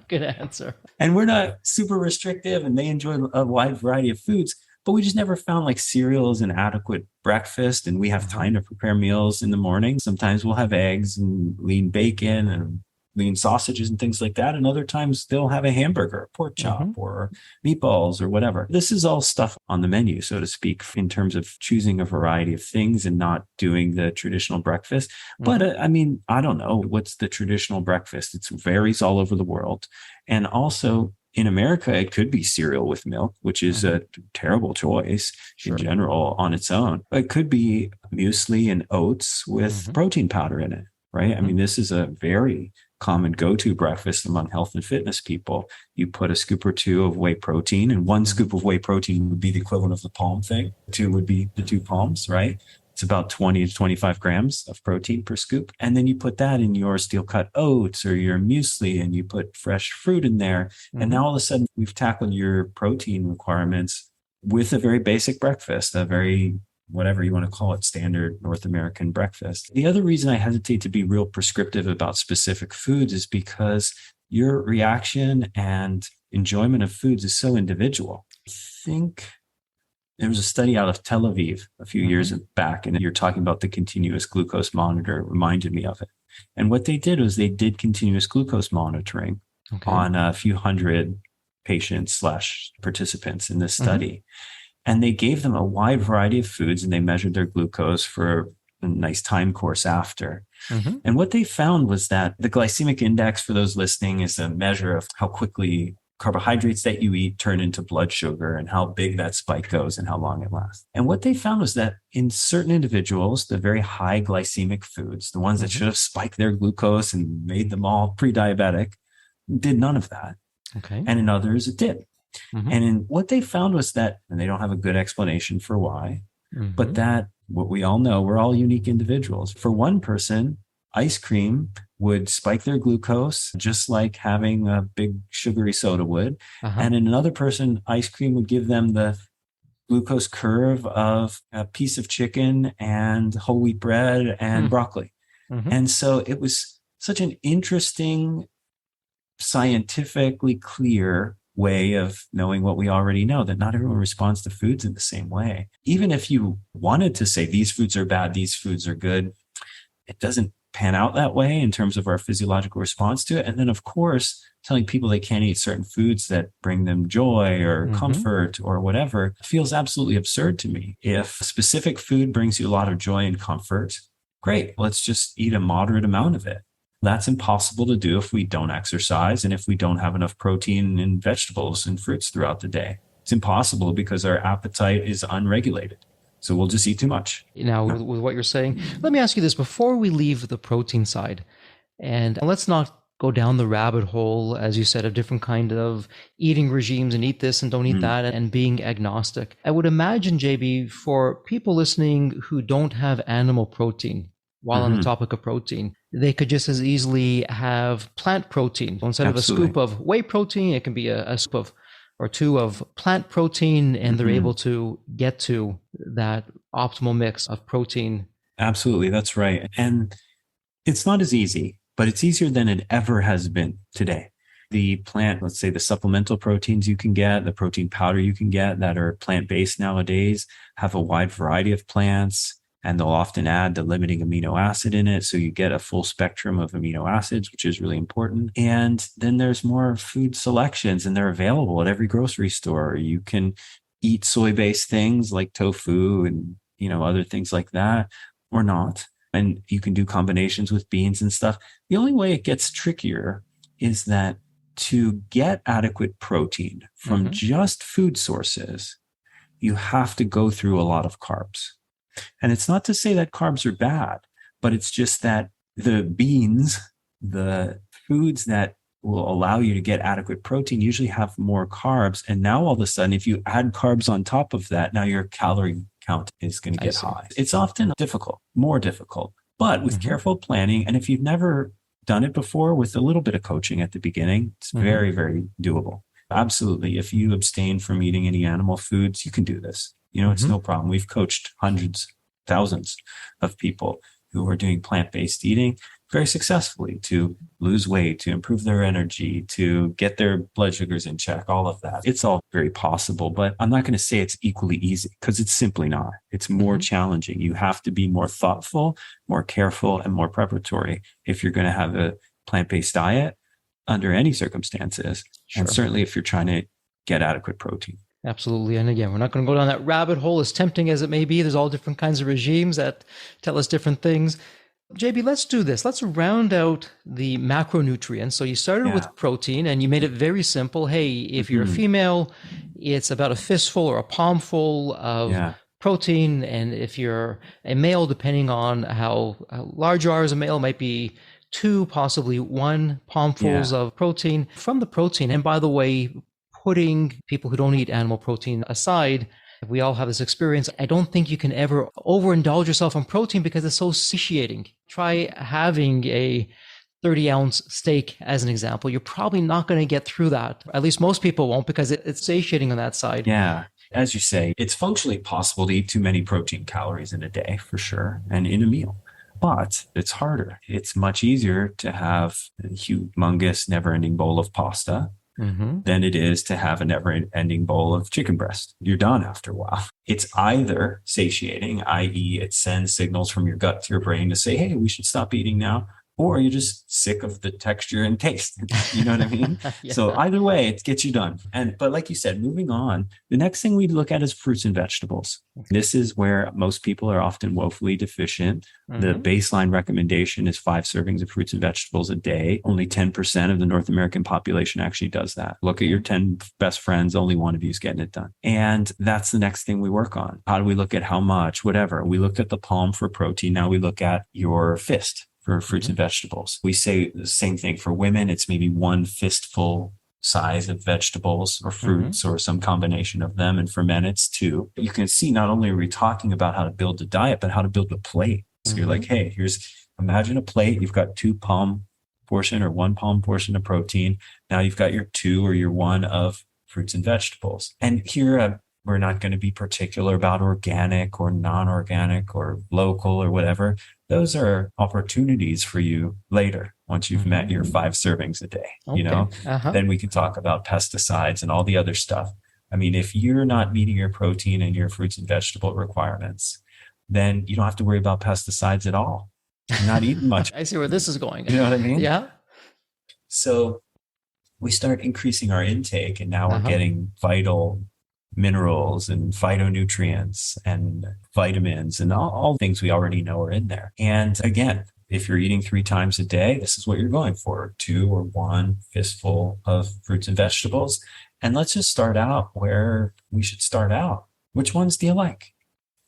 Good answer. And we're not super restrictive, and they enjoy a wide variety of foods, but we just never found like cereal is an adequate breakfast. And we have time to prepare meals in the morning. Sometimes we'll have eggs and lean bacon and lean sausages and things like that. And other times they'll have a hamburger, pork chop, or meatballs or whatever. This is all stuff on the menu, so to speak, in terms of choosing a variety of things and not doing the traditional breakfast. But I mean, I don't know what's the traditional breakfast. It varies all over the world. And also in America, it could be cereal with milk, which is a terrible choice in general on its own. It could be muesli and oats with protein powder in it, right? I mean, this is a very common go-to breakfast among health and fitness people. You put a scoop or two of whey protein, and one scoop of whey protein would be the equivalent of the palm thing. Two would be the two palms, right? It's about 20 to 25 grams of protein per scoop. And then you put that in your steel cut oats or your muesli, and you put fresh fruit in there. And now all of a sudden we've tackled your protein requirements with a very basic breakfast, a very, whatever you want to call it, standard North American breakfast. The other reason I hesitate to be real prescriptive about specific foods is because your reaction and enjoyment of foods is so individual. I think there was a study out of Tel Aviv a few years back, and you're talking about the continuous glucose monitor. It reminded me of it. And what they did was they did continuous glucose monitoring on a few hundred patients / participants in this study. And they gave them a wide variety of foods, and they measured their glucose for a nice time course after. And what they found was that the glycemic index, for those listening, is a measure of how quickly carbohydrates that you eat turn into blood sugar and how big that spike goes and how long it lasts. And what they found was that in certain individuals, the very high glycemic foods, the ones that should have spiked their glucose and made them all pre-diabetic, did none of that. And in others, it did. And in what they found was that, and they don't have a good explanation for why, but that what we all know, we're all unique individuals. For one person, ice cream would spike their glucose just like having a big sugary soda would. And in another person, ice cream would give them the glucose curve of a piece of chicken and whole wheat bread and broccoli. And so it was such an interesting, scientifically clear way of knowing what we already know, that not everyone responds to foods in the same way. Even if you wanted to say these foods are bad, these foods are good, it doesn't pan out that way in terms of our physiological response to it. And then, of course, telling people they can't eat certain foods that bring them joy or comfort or whatever feels absolutely absurd to me. If a specific food brings you a lot of joy and comfort, great, let's just eat a moderate amount of it. That's impossible to do if we don't exercise and if we don't have enough protein in vegetables and fruits throughout the day. It's impossible because our appetite is unregulated. So we'll just eat too much. Now, with what you're saying, let me ask you this before we leave the protein side. And let's not go down the rabbit hole, as you said, of different kind of eating regimes and eat this and don't eat that and being agnostic. I would imagine, JB, for people listening who don't have animal protein, while on the topic of protein, they could just as easily have plant protein. Instead of a scoop of whey protein, it can be a scoop of or two of plant protein, and they're able to get to that optimal mix of protein. Absolutely, that's right. And it's not as easy, but it's easier than it ever has been today. The plant, let's say the supplemental proteins you can get, the protein powder you can get that are plant-based nowadays, have a wide variety of plants, and they'll often add the limiting amino acid in it. So you get a full spectrum of amino acids, which is really important. And then there's more food selections, and they're available at every grocery store. You can eat soy-based things like tofu and, other things like that, or not. And you can do combinations with beans and stuff. The only way it gets trickier is that to get adequate protein from just food sources, you have to go through a lot of carbs. And it's not to say that carbs are bad, but it's just that the beans, the foods that will allow you to get adequate protein usually have more carbs. And now all of a sudden, if you add carbs on top of that, now your calorie count is going to get high. It's often difficult, more difficult, but with careful planning. And if you've never done it before, with a little bit of coaching at the beginning, it's very, very doable. Absolutely. If you abstain from eating any animal foods, you can do this. It's no problem. We've coached hundreds, thousands of people who are doing plant-based eating. very successfully to lose weight, to improve their energy, to get their blood sugars in check, all of that. It's all very possible, but I'm not going to say it's equally easy because it's simply not. It's more challenging. You have to be more thoughtful, more careful, and more preparatory if you're going to have a plant-based diet under any circumstances. Sure. And certainly if you're trying to get adequate protein. Absolutely. And again, we're not going to go down that rabbit hole, as tempting as it may be. There's all different kinds of regimes that tell us different things. JB, let's do this. Let's round out the macronutrients. So you started with protein and you made it very simple. Hey, if you're a female, it's about a fistful or a palmful of protein. And if you're a male, depending on how large you are as a male, might be 2, possibly 1 palmfuls of protein from the protein. And by the way, putting people who don't eat animal protein aside, we all have this experience. I don't think you can ever overindulge yourself on protein because it's so satiating. Try having a 30-ounce steak as an example. You're probably not going to get through that. At least most people won't, because it's satiating on that side. Yeah. As you say, it's functionally possible to eat too many protein calories in a day, for sure, and in a meal. But it's harder. It's much easier to have a humongous, never-ending bowl of pasta than it is to have a never-ending bowl of chicken breast. You're done after a while. It's either satiating, i.e. it sends signals from your gut to your brain to say, hey, we should stop eating now, or you're just sick of the texture and taste. You know what I mean? So either way, it gets you done. But like you said, moving on, the next thing we look at is fruits and vegetables. This is where most people are often woefully deficient. The baseline recommendation is 5 servings of fruits and vegetables a day. Only 10% of the North American population actually does that. Look at your 10 best friends, only one of you is getting it done. And that's the next thing we work on. How do we look at how much, whatever? We looked at the palm for protein. Now we look at your fist for fruits and vegetables. We say the same thing for women. It's maybe 1 fistful size of vegetables or fruits or some combination of them. And for men, it's 2. You can see not only are we talking about how to build a diet, but how to build a plate. So you're like, hey, imagine a plate. You've got 2 palm portion or 1 palm portion of protein. Now you've got your 2 or your 1 of fruits and vegetables. And here, we're not going to be particular about organic or non-organic or local or whatever. Those are opportunities for you later, once you've met your 5 servings a day, then we can talk about pesticides and all the other stuff. I mean, if you're not meeting your protein and your fruits and vegetable requirements, then you don't have to worry about pesticides at all. You're not eating much. I see where this is going. You know what I mean? Yeah. So we start increasing our intake, and now we're getting vital minerals and phytonutrients and vitamins and all things we already know are in there. And again, if you're eating 3 times a day, this is what you're going for, 2 or 1 fistful of fruits and vegetables. And let's just start out where we should start out. Which ones do you like?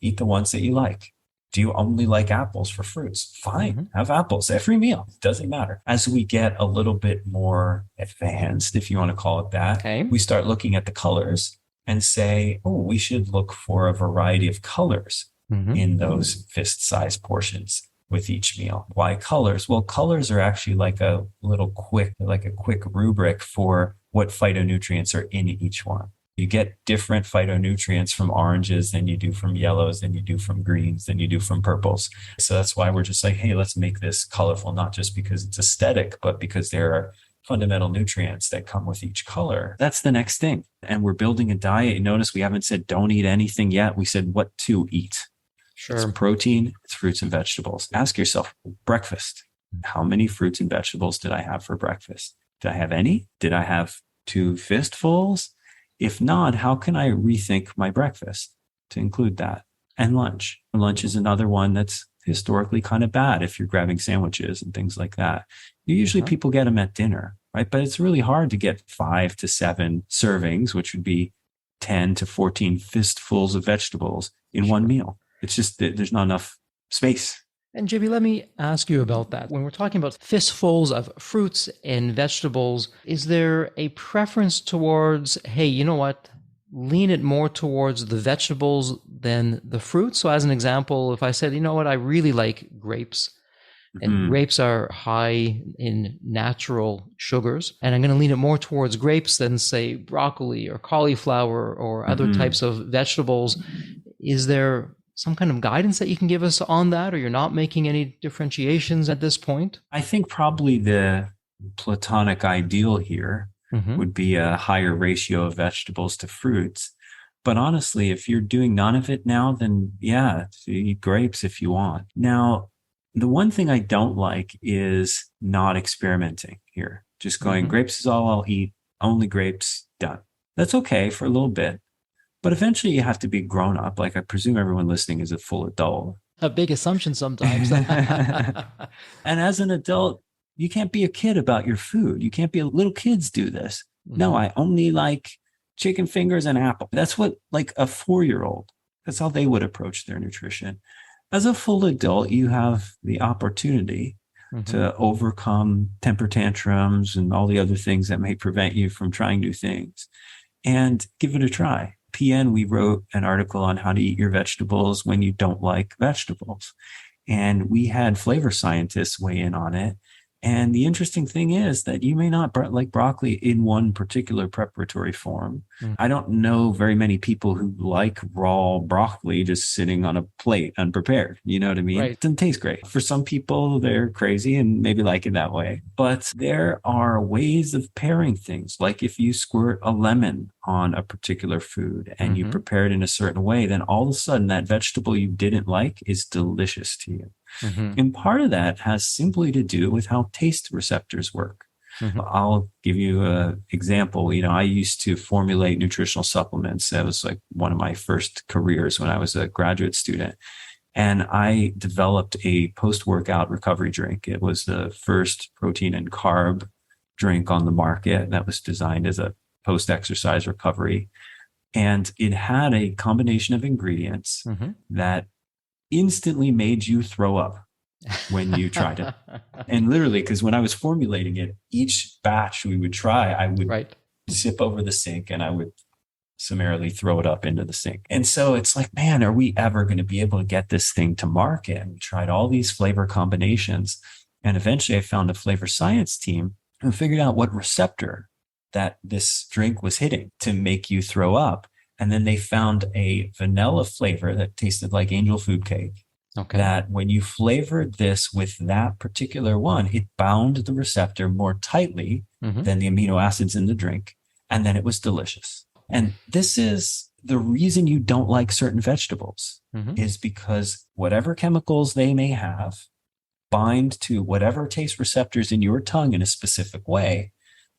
Eat the ones that you like. Do you only like apples for fruits? Fine. Have apples every meal. It doesn't matter. As we get a little bit more advanced, if you want to call it that, we start looking at the colors and say, oh, we should look for a variety of colors in those fist-sized portions with each meal. Why colors? Well, colors are actually like a quick rubric for what phytonutrients are in each one. You get different phytonutrients from oranges than you do from yellows, than you do from greens, than you do from purples. So that's why we're just like, hey, let's make this colorful, not just because it's aesthetic, but because there are fundamental nutrients that come with each color. That's the next thing. And we're building a diet. You notice we haven't said don't eat anything yet. We said what to eat. Sure. It's protein, it's fruits and vegetables. Ask yourself, breakfast. How many fruits and vegetables did I have for breakfast? Did I have any? Did I have 2 fistfuls? If not, how can I rethink my breakfast to include that? And lunch. Lunch is another one that's historically kind of bad if you're grabbing sandwiches and things like that. Usually people get them at dinner, right? But it's really hard to get 5 to 7 servings, which would be 10 to 14 fistfuls of vegetables in one meal. It's just that there's not enough space. And JB, let me ask you about that. When we're talking about fistfuls of fruits and vegetables, is there a preference towards, hey, you know what? Lean it more towards the vegetables than the fruits. So as an example, if I said, you know what, I really like grapes, and grapes are high in natural sugars, and I'm going to lean it more towards grapes than, say, broccoli or cauliflower or other types of vegetables. Is there some kind of guidance that you can give us on that, or you're not making any differentiations at this point? I think probably the platonic ideal here would be a higher ratio of vegetables to fruits. But honestly, if you're doing none of it now, then yeah, eat grapes if you want. Now, the one thing I don't like is not experimenting here. Just going, grapes is all I'll eat, only grapes, done. That's okay for a little bit. But eventually you have to be grown up. Like I presume everyone listening is a full adult. A big assumption sometimes. And as an adult, you can't be a kid about your food. You can't be little kids do this. No, I only like chicken fingers and apple. That's what like a 4-year-old, that's how they would approach their nutrition. As a full adult, you have the opportunity to overcome temper tantrums and all the other things that may prevent you from trying new things and give it a try. PN, we wrote an article on how to eat your vegetables when you don't like vegetables. And we had flavor scientists weigh in on it. And the interesting thing is that you may not like broccoli in one particular preparatory form. I don't know very many people who like raw broccoli just sitting on a plate unprepared. You know what I mean? Right. It doesn't taste great. For some people, they're crazy and maybe like it that way. But there are ways of pairing things. Like if you squirt a lemon on a particular food and you prepare it in a certain way, then all of a sudden that vegetable you didn't like is delicious to you. And part of that has simply to do with how taste receptors work. I'll give you an example. You know, I used to formulate nutritional supplements. That was like one of my first careers when I was a graduate student. And I developed a post-workout recovery drink. It was the first protein and carb drink on the market that was designed as a post-exercise recovery. And it had a combination of ingredients that instantly made you throw up when you tried it. And literally, because when I was formulating it, each batch we would try, I would sip over the sink and I would summarily throw it up into the sink. And so it's like, man, are we ever going to be able to get this thing to market? And we tried all these flavor combinations. And eventually I found a flavor science team who figured out what receptor that this drink was hitting to make you throw up. And then they found a vanilla flavor that tasted like angel food cake. That when you flavored this with that particular one, it bound the receptor more tightly than the amino acids in the drink. And then it was delicious. And this is the reason you don't like certain vegetables is because whatever chemicals they may have bind to whatever taste receptors in your tongue in a specific way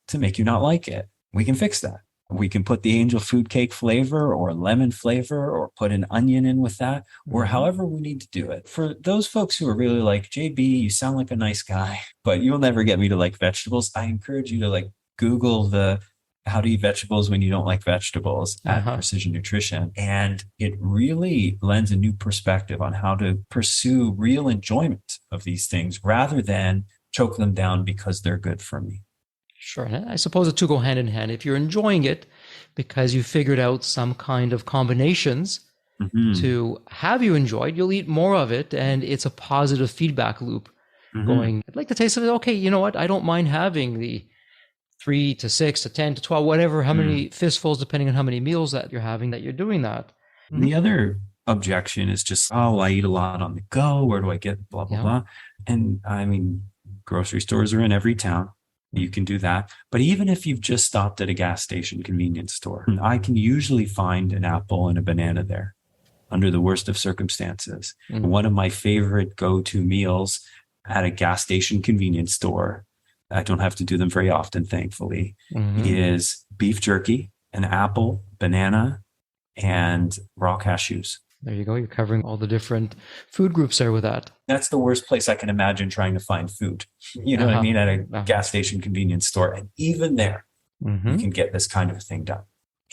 to make you not like it. We can fix that. We can put the angel food cake flavor or lemon flavor or put an onion in with that or however we need to do it. For those folks who are really like, JB, you sound like a nice guy, but you'll never get me to like vegetables. I encourage you to like Google the how to eat vegetables when you don't like vegetables at Precision Nutrition. And it really lends a new perspective on how to pursue real enjoyment of these things rather than choke them down because they're good for me. Sure. And I suppose the two go hand in hand. If you're enjoying it because you figured out some kind of combinations to have you enjoyed, you'll eat more of it. And it's a positive feedback loop going, I'd like the taste of it. Okay, you know what? I don't mind having the 3 to 6 to 10 to 12, whatever, how many fistfuls, depending on how many meals that you're having, that you're doing that. The other objection is just, oh, I eat a lot on the go. Where do I get blah, blah, blah? And I mean, grocery stores are in every town. You can do that. But even if you've just stopped at a gas station convenience store, I can usually find an apple and a banana there under the worst of circumstances. One of my favorite go-to meals at a gas station convenience store, I don't have to do them very often, thankfully, is beef jerky, an apple, banana, and raw cashews. There you go. You're covering all the different food groups there with that. That's the worst place I can imagine trying to find food. You know what I mean? At a gas station convenience store. And even there, you can get this kind of thing done.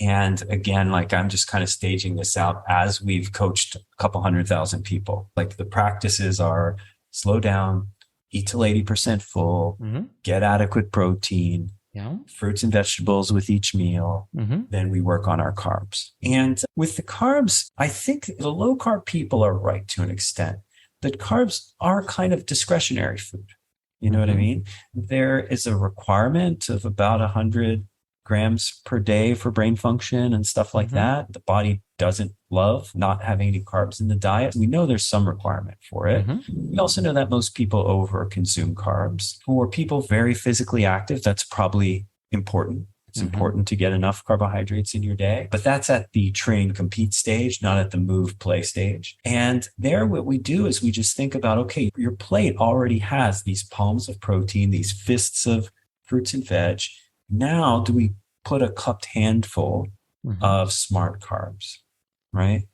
And again, like I'm just kind of staging this out as we've coached a couple 100,000 people. Like the practices are slow down, eat till 80% full, get adequate protein, fruits and vegetables with each meal. Then we work on our carbs. And with the carbs, I think the low carb people are right to an extent that carbs are kind of discretionary food. You know what I mean? There is a requirement of about 100 grams per day for brain function and stuff like that. The body doesn't love not having any carbs in the diet. We know there's some requirement for it. We also know that most people over consume carbs. For people very physically active, that's probably important. It's important to get enough carbohydrates in your day, but that's at the train compete stage, not at the move play stage. And there, what we do is we just think about, okay, your plate already has these palms of protein, these fists of fruits and veg. Now, do we put a cupped handful of smart carbs, right?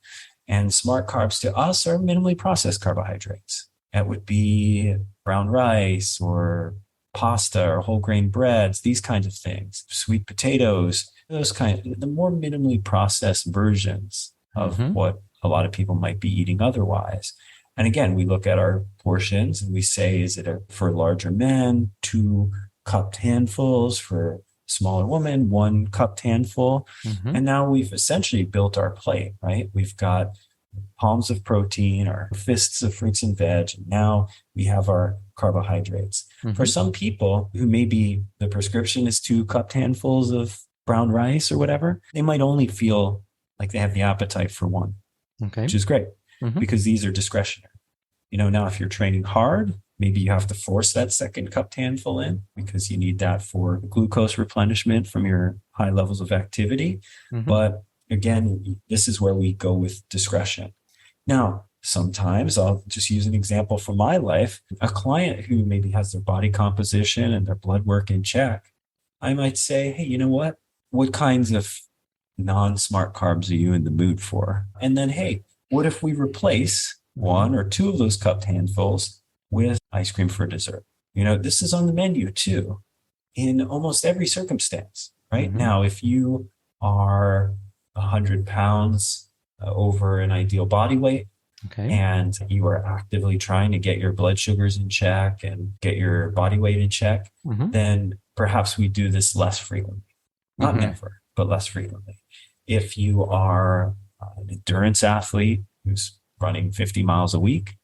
And smart carbs to us are minimally processed carbohydrates. That would be brown rice or pasta or whole grain breads, these kinds of things, sweet potatoes, those the more minimally processed versions of what a lot of people might be eating otherwise. And again, we look at our portions and we say, is it for larger men, 2 cupped handfuls, for smaller woman, 1 cupped handful. And now we've essentially built our plate, right? We've got palms of protein, our fists of fruits and veg. And now we have our carbohydrates. For some people who maybe the prescription is 2 cupped handfuls of brown rice or whatever, they might only feel like they have the appetite for 1, which is great because these are discretionary. Now if you're training hard, maybe you have to force that second cupped handful in because you need that for glucose replenishment from your high levels of activity. But again, this is where we go with discretion. Now, sometimes I'll just use an example from my life. A client who maybe has their body composition and their blood work in check, I might say, hey, you know what? What kinds of non-smart carbs are you in the mood for? And then, hey, what if we replace 1 or 2 of those cupped handfuls with ice cream for dessert? This is on the menu too, in almost every circumstance, right? Now, if you are 100 pounds over an ideal body weight, and you are actively trying to get your blood sugars in check and get your body weight in check, then perhaps we do this less frequently. Not never, but less frequently. If you are an endurance athlete who's running 50 miles a week,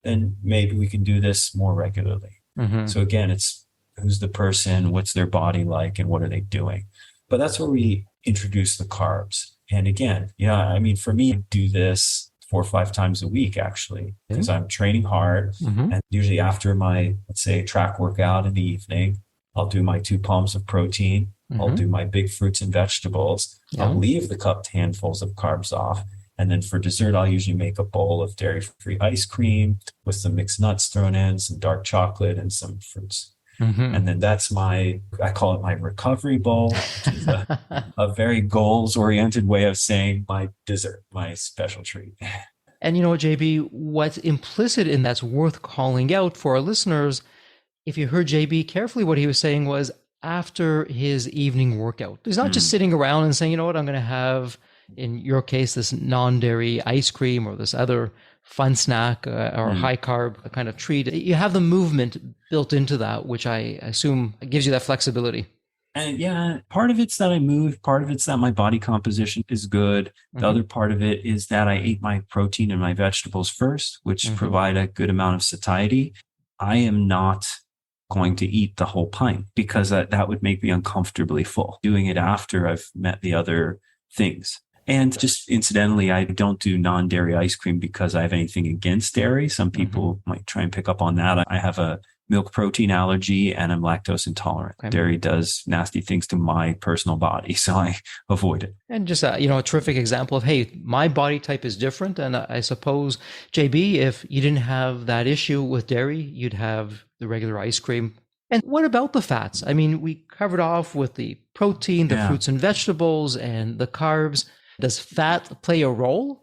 then maybe we can do this more regularly. So again, it's who's the person, what's their body like, and what are they doing? But that's where we introduce the carbs. And again, for me, I do this 4 or 5 times a week, actually, because I'm training hard. And usually after my, let's say, track workout in the evening, I'll do my 2 palms of protein. I'll do my big fruits and vegetables. I'll leave the cupped handfuls of carbs off. And then for dessert, I'll usually make a bowl of dairy-free ice cream with some mixed nuts thrown in, some dark chocolate, and some fruits. And then that's I call it my recovery bowl, which is a very goals-oriented way of saying my dessert, my special treat. And you know what, JB, what's implicit in that's worth calling out for our listeners, if you heard JB carefully, what he was saying was after his evening workout. He's not just sitting around and saying, you know what, I'm going to have, in your case, this non-dairy ice cream or this other fun snack or high carb kind of treat. You have the movement built into that, which I assume gives you that flexibility. And yeah, part of it's that I move. Part of it's that my body composition is good. The other part of it is that I ate my protein and my vegetables first, which provide a good amount of satiety. I am not going to eat the whole pint because that would make me uncomfortably full. Doing it after I've met the other things. And just incidentally, I don't do non-dairy ice cream because I have anything against dairy. Some people might try and pick up on that. I have a milk protein allergy and I'm lactose intolerant. Dairy does nasty things to my personal body, so I avoid it. And just a terrific example of, hey, my body type is different. And I suppose, JB, if you didn't have that issue with dairy, you'd have the regular ice cream. And what about the fats? I mean, we covered off with the protein, the fruits and vegetables, and the carbs. Does fat play a role?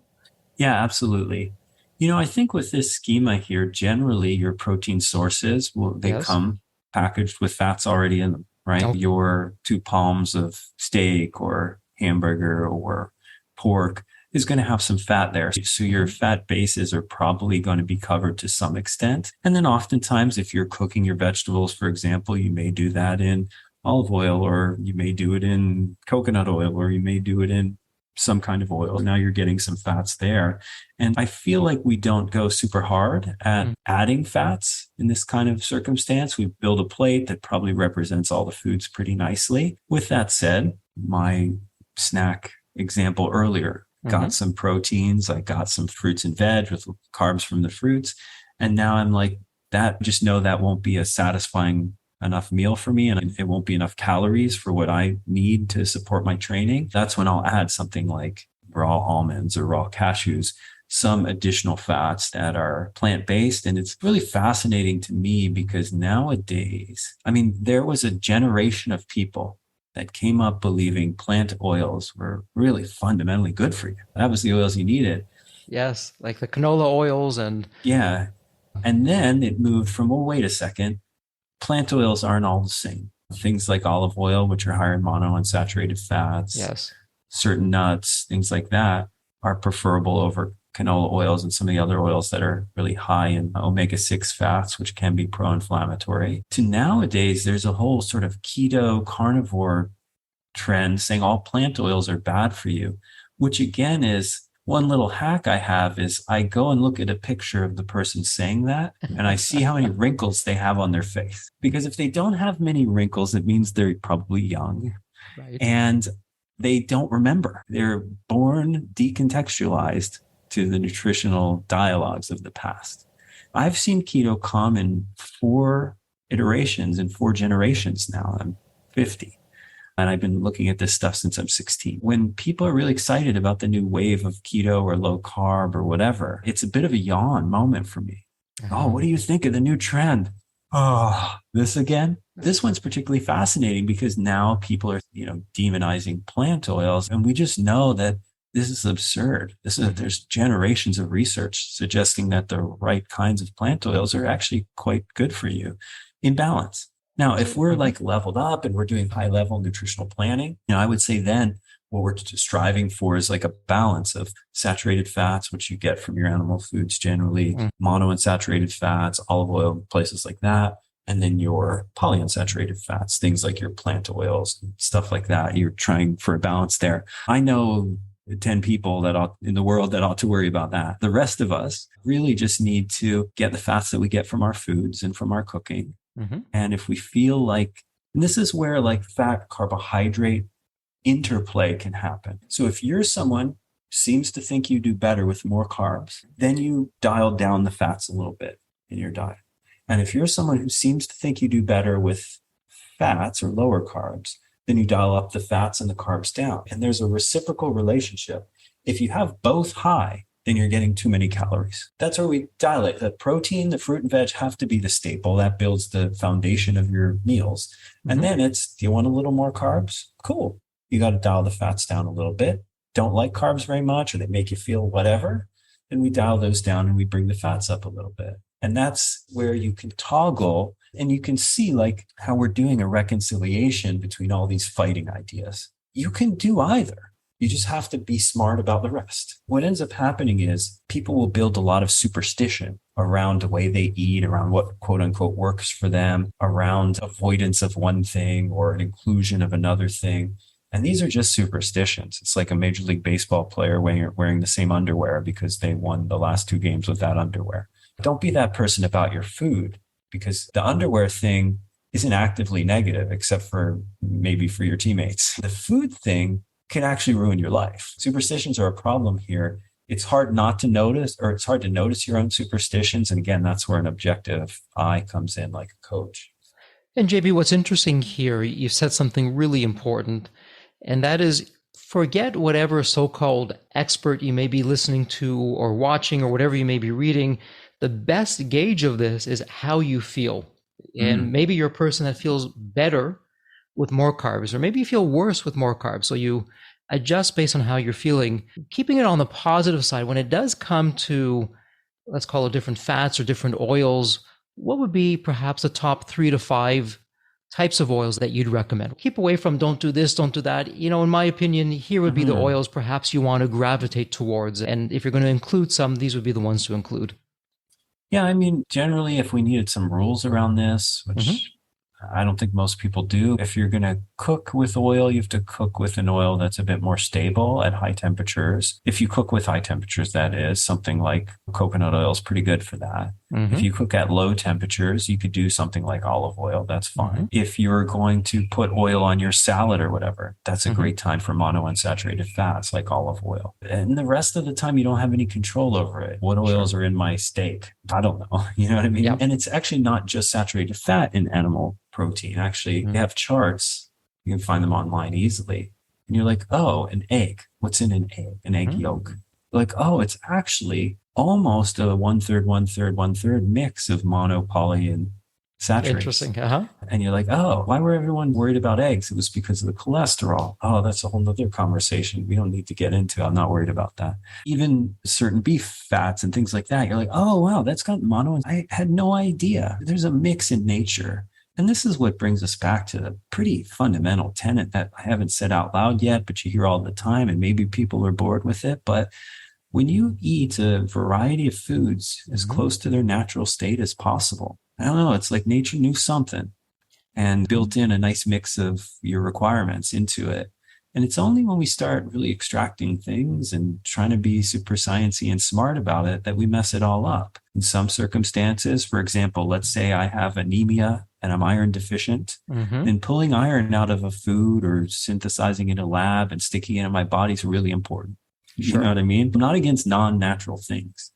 Yeah, absolutely. I think with this schema here, generally your protein sources, they come packaged with fats already in them, right? Okay. Your 2 palms of steak or hamburger or pork is going to have some fat there. So your fat bases are probably going to be covered to some extent. And then oftentimes, if you're cooking your vegetables, for example, you may do that in olive oil, or you may do it in coconut oil, or you may do it in some kind of oil. Now you're getting some fats there. And I feel like we don't go super hard at adding fats in this kind of circumstance. We build a plate that probably represents all the foods pretty nicely. With that said, my snack example earlier, got some proteins. I got some fruits and veg with carbs from the fruits. And now I'm like, that, just know that won't be a satisfying enough meal for me, and it won't be enough calories for what I need to support my training. That's when I'll add something like raw almonds or raw cashews, some additional fats that are plant-based. And it's really fascinating to me because nowadays, I mean, there was a generation of people that came up believing plant oils were really fundamentally good for you. That was the oils you needed. Yes, like the canola oils and... Yeah. And then it moved from, well, wait a second. Plant oils aren't all the same. Things like olive oil, which are higher in monounsaturated fats, yes, certain nuts, things like that are preferable over canola oils and some of the other oils that are really high in omega-6 fats, which can be pro-inflammatory. To nowadays, there's a whole sort of keto carnivore trend saying all plant oils are bad for you, which again is one little hack I have is I go and look at a picture of the person saying that, and I see how many wrinkles they have on their face. Because if they don't have many wrinkles, it means they're probably young. right. And they don't remember. They're born decontextualized to the nutritional dialogues of the past. I've seen keto come in 4 iterations in 4 generations now. I'm 50. And I've been looking at this stuff since I'm 16. When people are really excited about the new wave of keto or low carb or whatever, it's a bit of a yawn moment for me. Oh, what do you think of the new trend? Oh, this again? This one's particularly fascinating because now people are, demonizing plant oils. And we just know that this is absurd. There's generations of research suggesting that the right kinds of plant oils are actually quite good for you in balance. Now, if we're like leveled up and we're doing high level nutritional planning, I would say then what we're striving for is like a balance of saturated fats, which you get from your animal foods generally, monounsaturated fats, olive oil, places like that. And then your polyunsaturated fats, things like your plant oils, stuff like that. You're trying for a balance there. I know 10 people in the world that ought to worry about that. The rest of us really just need to get the fats that we get from our foods and from our cooking. And if we feel like, and this is where like fat carbohydrate interplay can happen. So if you're someone who seems to think you do better with more carbs, then you dial down the fats a little bit in your diet. And if you're someone who seems to think you do better with fats or lower carbs, then you dial up the fats and the carbs down. And there's a reciprocal relationship. If you have both high, then you're getting too many calories. That's where we dial it. The protein, the fruit and veg have to be the staple. That builds the foundation of your meals. And then it's, do you want a little more carbs? Cool. You got to dial the fats down a little bit. Don't like carbs very much, or they make you feel whatever. Then we dial those down and we bring the fats up a little bit. And that's where you can toggle and you can see like how we're doing a reconciliation between all these fighting ideas. You can do either. You just have to be smart about the rest. What ends up happening is people will build a lot of superstition around the way they eat, around what quote unquote works for them, around avoidance of one thing or an inclusion of another thing. And these are just superstitions. It's like a Major League Baseball player wearing the same underwear because they won the last 2 games with that underwear. Don't be that person about your food, because the underwear thing isn't actively negative, except for maybe for your teammates. The food thing can actually ruin your life. Superstitions are a problem here. It's hard not to notice, or it's hard to notice your own superstitions. And again, that's where an objective eye comes in, like a coach. And JB, what's interesting here, you said something really important, and that is forget whatever so-called expert you may be listening to or watching or whatever you may be reading. The best gauge of this is how you feel. And maybe you're a person that feels better with more carbs, or maybe you feel worse with more carbs. So you adjust based on how you're feeling, keeping it on the positive side. When it does come to, let's call it different fats or different oils, what would be perhaps the top 3 to 5 types of oils that you'd recommend? Keep away from don't do this, don't do that. In my opinion, here would be the oils perhaps you want to gravitate towards. And if you're going to include some, these would be the ones to include. Yeah, I mean, generally, if we needed some rules around this, which I don't think most people do. If you're going to cook with oil, you have to cook with an oil that's a bit more stable at high temperatures. If you cook with high temperatures, that is, something like coconut oil is pretty good for that. If you cook at low temperatures, you could do something like olive oil. That's fine. If you're going to put oil on your salad or whatever, that's a great time for monounsaturated fats like olive oil. And the rest of the time, you don't have any control over it. What oils are in my steak? I don't know. You know what I mean? Yep. And it's actually not just saturated fat in animal protein. Actually, they have charts. You can find them online easily. And you're like, oh, an egg. What's in an egg? An egg yolk. Like, oh, it's actually almost a 1/3, 1/3, 1/3 mix of mono, poly, and saturates. Interesting. And you're like, oh, why were everyone worried about eggs? It was because of the cholesterol. Oh, that's a whole nother conversation we don't need to get into. I'm not worried about that. Even certain beef fats and things like that. You're like, oh, wow, that's got mono. I had no idea. There's a mix in nature. And this is what brings us back to a pretty fundamental tenet that I haven't said out loud yet, but you hear all the time, and maybe people are bored with it. But when you eat a variety of foods as close to their natural state as possible, I don't know, it's like nature knew something and built in a nice mix of your requirements into it. And it's only when we start really extracting things and trying to be super sciencey and smart about it that we mess it all up. In some circumstances, for example, let's say I have anemia and I'm iron deficient, then pulling iron out of a food or synthesizing it in a lab and sticking it in my body is really important. You know what I mean? I'm not against non-natural things,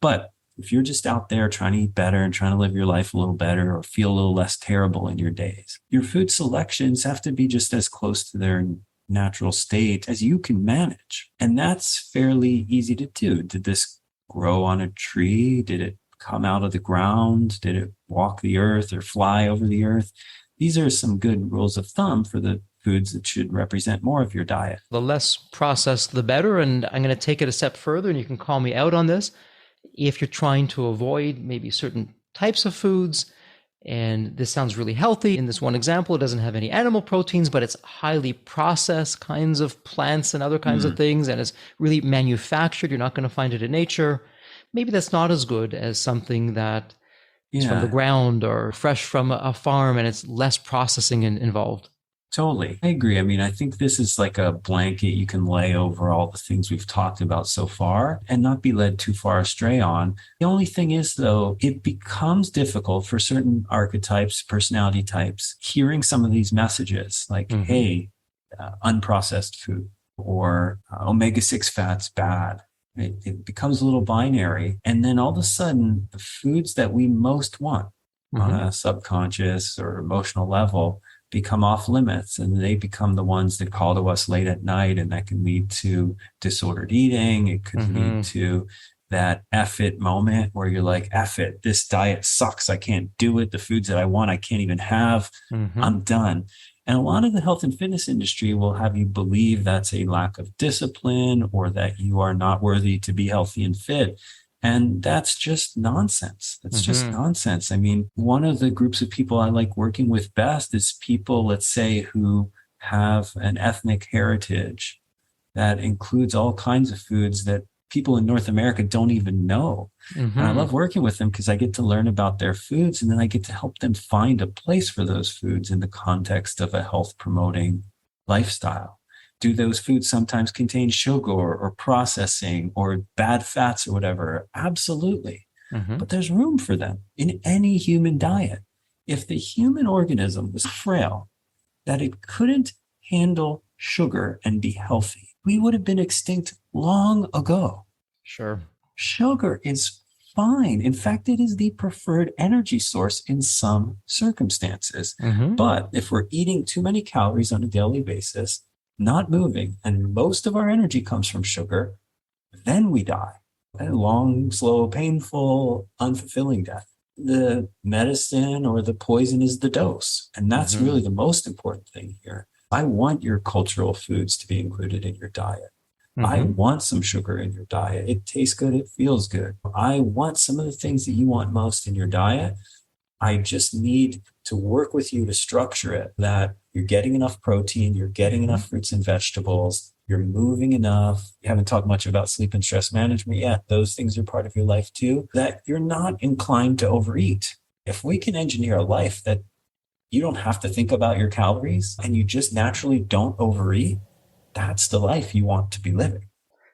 but if you're just out there trying to eat better and trying to live your life a little better or feel a little less terrible in your days, your food selections have to be just as close to their natural state as you can manage. And that's fairly easy to do. Did this grow on a tree? Did it come out of the ground? Did it walk the earth or fly over the earth? These are some good rules of thumb for the foods that should represent more of your diet. The less processed, the better. And I'm going to take it a step further, and you can call me out on this. If you're trying to avoid maybe certain types of foods, and this sounds really healthy. In this one example, it doesn't have any animal proteins, but it's highly processed kinds of plants and other kinds of things, and it's really manufactured. You're not going to find it in nature. Maybe that's not as good as something that is from the ground or fresh from a farm, and it's less processing involved. Totally. I agree. I mean, I think this is like a blanket you can lay over all the things we've talked about so far and not be led too far astray on. The only thing is, though, it becomes difficult for certain archetypes, personality types, hearing some of these messages like, hey, unprocessed food or omega-6 fat's bad. It becomes a little binary. And then all of a sudden, the foods that we most want on a subconscious or emotional level become off limits, and they become the ones that call to us late at night, and that can lead to disordered eating. It could lead to that F it moment where you're like, F it, this diet sucks. I can't do it. The foods that I want, I can't even have. I'm done. And a lot of the health and fitness industry will have you believe that's a lack of discipline or that you are not worthy to be healthy and fit. And that's just nonsense. That's just nonsense. I mean, one of the groups of people I like working with best is people, let's say, who have an ethnic heritage that includes all kinds of foods that people in North America don't even know. And I love working with them because I get to learn about their foods, and then I get to help them find a place for those foods in the context of a health promoting lifestyle. Do those foods sometimes contain sugar or processing or bad fats or whatever? Absolutely. But there's room for them in any human diet. If the human organism was frail, that it couldn't handle sugar and be healthy, we would have been extinct long ago. Sure. Sugar is fine. In fact, it is the preferred energy source in some circumstances. But if we're eating too many calories on a daily basis, not moving, and most of our energy comes from sugar, then we die. A long, slow, painful, unfulfilling death. The medicine or the poison is the dose. And that's really the most important thing here. I want your cultural foods to be included in your diet. I want some sugar in your diet. It tastes good. It feels good. I want some of the things that you want most in your diet. I just need to work with you to structure it that you're getting enough protein, you're getting enough fruits and vegetables, you're moving enough. You haven't talked much about sleep and stress management yet. Those things are part of your life too, that you're not inclined to overeat. If we can engineer a life that You don't have to think about your calories and you just naturally don't overeat. That's the life you want to be living.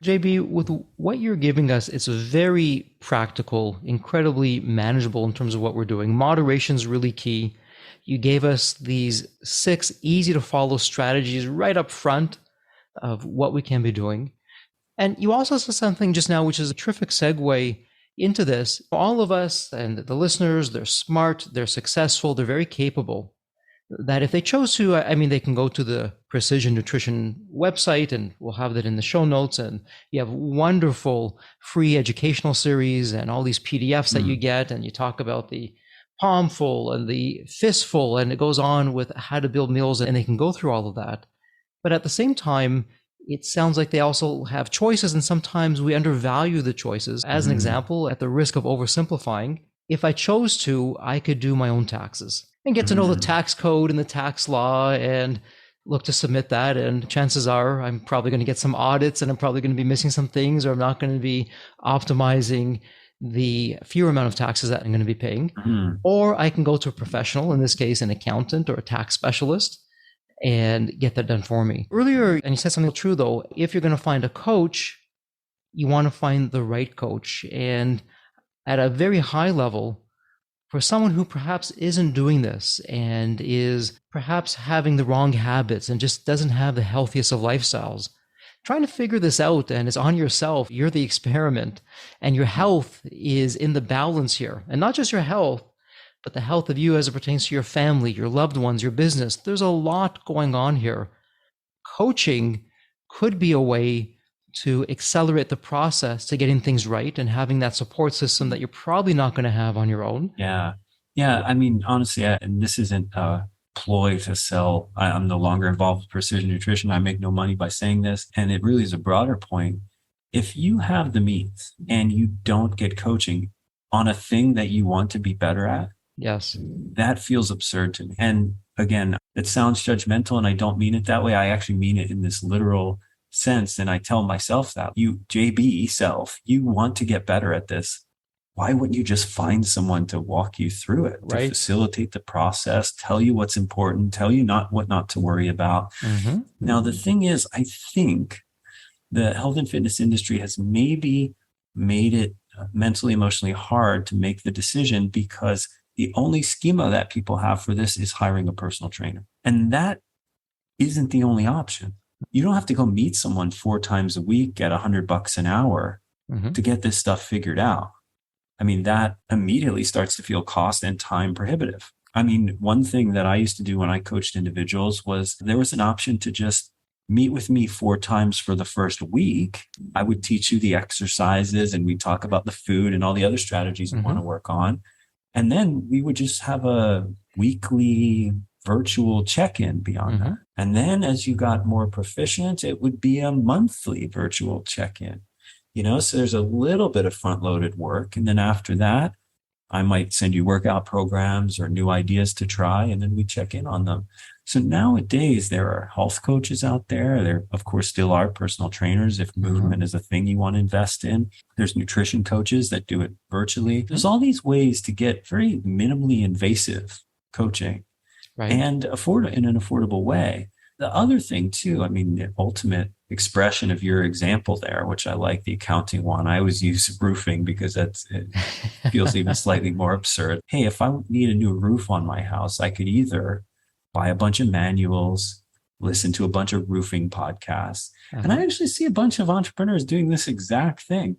JB, with what you're giving us, it's very practical, incredibly manageable in terms of what we're doing. Moderation is really key. You gave us these 6 easy to follow strategies right up front of what we can be doing. And you also said something just now, which is a terrific segue into this. All of us and the listeners, they're smart, they're successful, they're very capable. That if they chose to, they can go to the Precision Nutrition website, and we'll have that in the show notes. And you have wonderful free educational series and all these PDFs that you get. And you talk about the palmful and the fistful, and it goes on with how to build meals, and they can go through all of that. But at the same time, it sounds like they also have choices, and sometimes we undervalue the choices. As an example, at the risk of oversimplifying, if I chose to, I could do my own taxes and get to know the tax code and the tax law and look to submit that. And chances are I'm probably going to get some audits, and I'm probably going to be missing some things, or I'm not going to be optimizing the fewer amount of taxes that I'm going to be paying. Or I can go to a professional, in this case, an accountant or a tax specialist, and get that done for me. Earlier, and you said something true though, if you're going to find a coach, you want to find the right coach. And at a very high level, for someone who perhaps isn't doing this and is perhaps having the wrong habits and just doesn't have the healthiest of lifestyles, trying to figure this out, and it's on yourself. You're the experiment, and your health is in the balance here. And not just your health, but the health of you as it pertains to your family, your loved ones, your business. There's a lot going on here. Coaching could be a way to accelerate the process to getting things right and having that support system that you're probably not going to have on your own. Yeah. Honestly, and this isn't a ploy to sell. I'm no longer involved with precision nutrition. I make no money by saying this. And it really is a broader point. If you have the means and you don't get coaching on a thing that you want to be better at, yes, that feels absurd to me. And again, it sounds judgmental, and I don't mean it that way. I actually mean it in this literal sense. And I tell myself that, you, JB self, you want to get better at this. Why wouldn't you just find someone to walk you through it, to facilitate the process, tell you what's important, tell you what not to worry about? Now, the thing is, I think the health and fitness industry has maybe made it mentally, emotionally hard to make the decision, because the only schema that people have for this is hiring a personal trainer. And that isn't the only option. You don't have to go meet someone 4 times a week at $100 an hour to get this stuff figured out. That immediately starts to feel cost and time prohibitive. One thing that I used to do when I coached individuals was there was an option to just meet with me 4 times for the first week. I would teach you the exercises, and we'd talk about the food and all the other strategies you want to work on. And then we would just have a weekly virtual check-in beyond that. And then as you got more proficient, it would be a monthly virtual check-in. So there's a little bit of front-loaded work. And then after that, I might send you workout programs or new ideas to try, and then we check in on them. So nowadays, there are health coaches out there. There, of course, still are personal trainers if movement is a thing you want to invest in. There's nutrition coaches that do it virtually. There's all these ways to get very minimally invasive coaching and afford it in an affordable way. The other thing too, the ultimate expression of your example there, which I like, the accounting one. I always use roofing because it feels even slightly more absurd. Hey, if I need a new roof on my house, I could either buy a bunch of manuals, listen to a bunch of roofing podcasts. And I actually see a bunch of entrepreneurs doing this exact thing.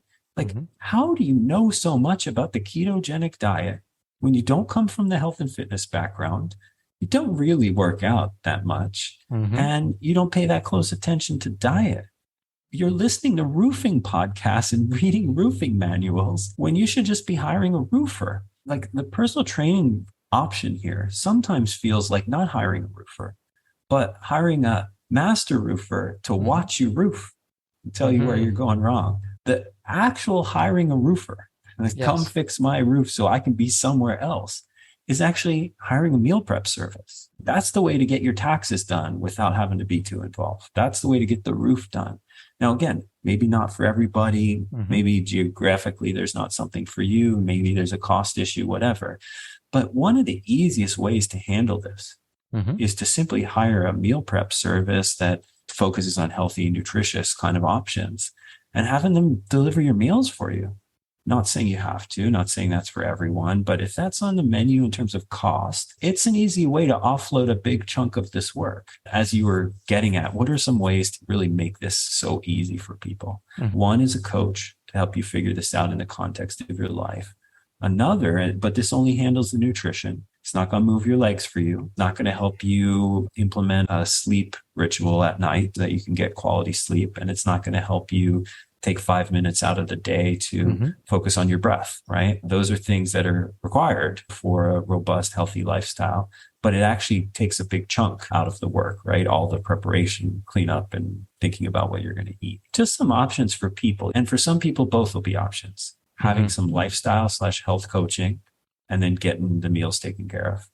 How do you know so much about the ketogenic diet when you don't come from the health and fitness background? You don't really work out that much, and you don't pay that close attention to diet. You're listening to roofing podcasts and reading roofing manuals when you should just be hiring a roofer. The personal training option here sometimes feels like not hiring a roofer, but hiring a master roofer to watch you roof and tell you where you're going wrong. The actual hiring a roofer, come fix my roof so I can be somewhere else, is actually hiring a meal prep service. That's the way to get your taxes done without having to be too involved. That's the way to get the roof done. Now, again, maybe not for everybody. Maybe geographically, there's not something for you. Maybe there's a cost issue, whatever. But one of the easiest ways to handle this is to simply hire a meal prep service that focuses on healthy, nutritious kind of options and having them deliver your meals for you. Not saying you have to, not saying that's for everyone, but if that's on the menu in terms of cost, it's an easy way to offload a big chunk of this work. As you were getting at, what are some ways to really make this so easy for people? One is a coach to help you figure this out in the context of your life. Another, but this only handles the nutrition. It's not going to move your legs for you. Not going to help you implement a sleep ritual at night so that you can get quality sleep. And it's not going to help you take 5 minutes out of the day to focus on your breath, right? Those are things that are required for a robust, healthy lifestyle, but it actually takes a big chunk out of the work, right? All the preparation, cleanup, and thinking about what you're going to eat. Just some options for people. And for some people, both will be options. Having some lifestyle/health coaching and then getting the meals taken care of.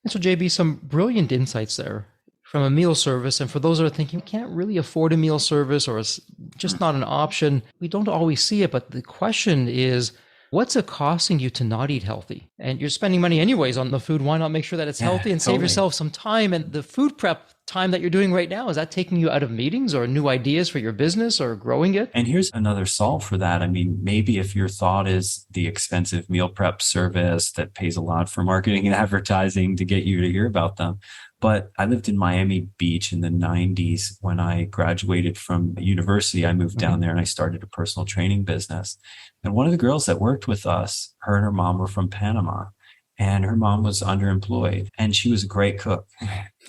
And so JB, some brilliant insights there from a meal service. And for those that are thinking, we can't really afford a meal service or it's just not an option, we don't always see it. But the question is, what's it costing you to not eat healthy? And you're spending money anyways on the food. Why not make sure that it's healthy and save yourself some time? And the food prep time that you're doing right now, is that taking you out of meetings or new ideas for your business or growing it? And here's another solve for that. I mean, maybe if your thought is the expensive meal prep service that pays a lot for marketing and advertising to get you to hear about them. But I lived in Miami Beach in the 90s. When I graduated from university, I moved down there and I started a personal training business. And one of the girls that worked with us, her and her mom were from Panama. And her mom was underemployed and she was a great cook.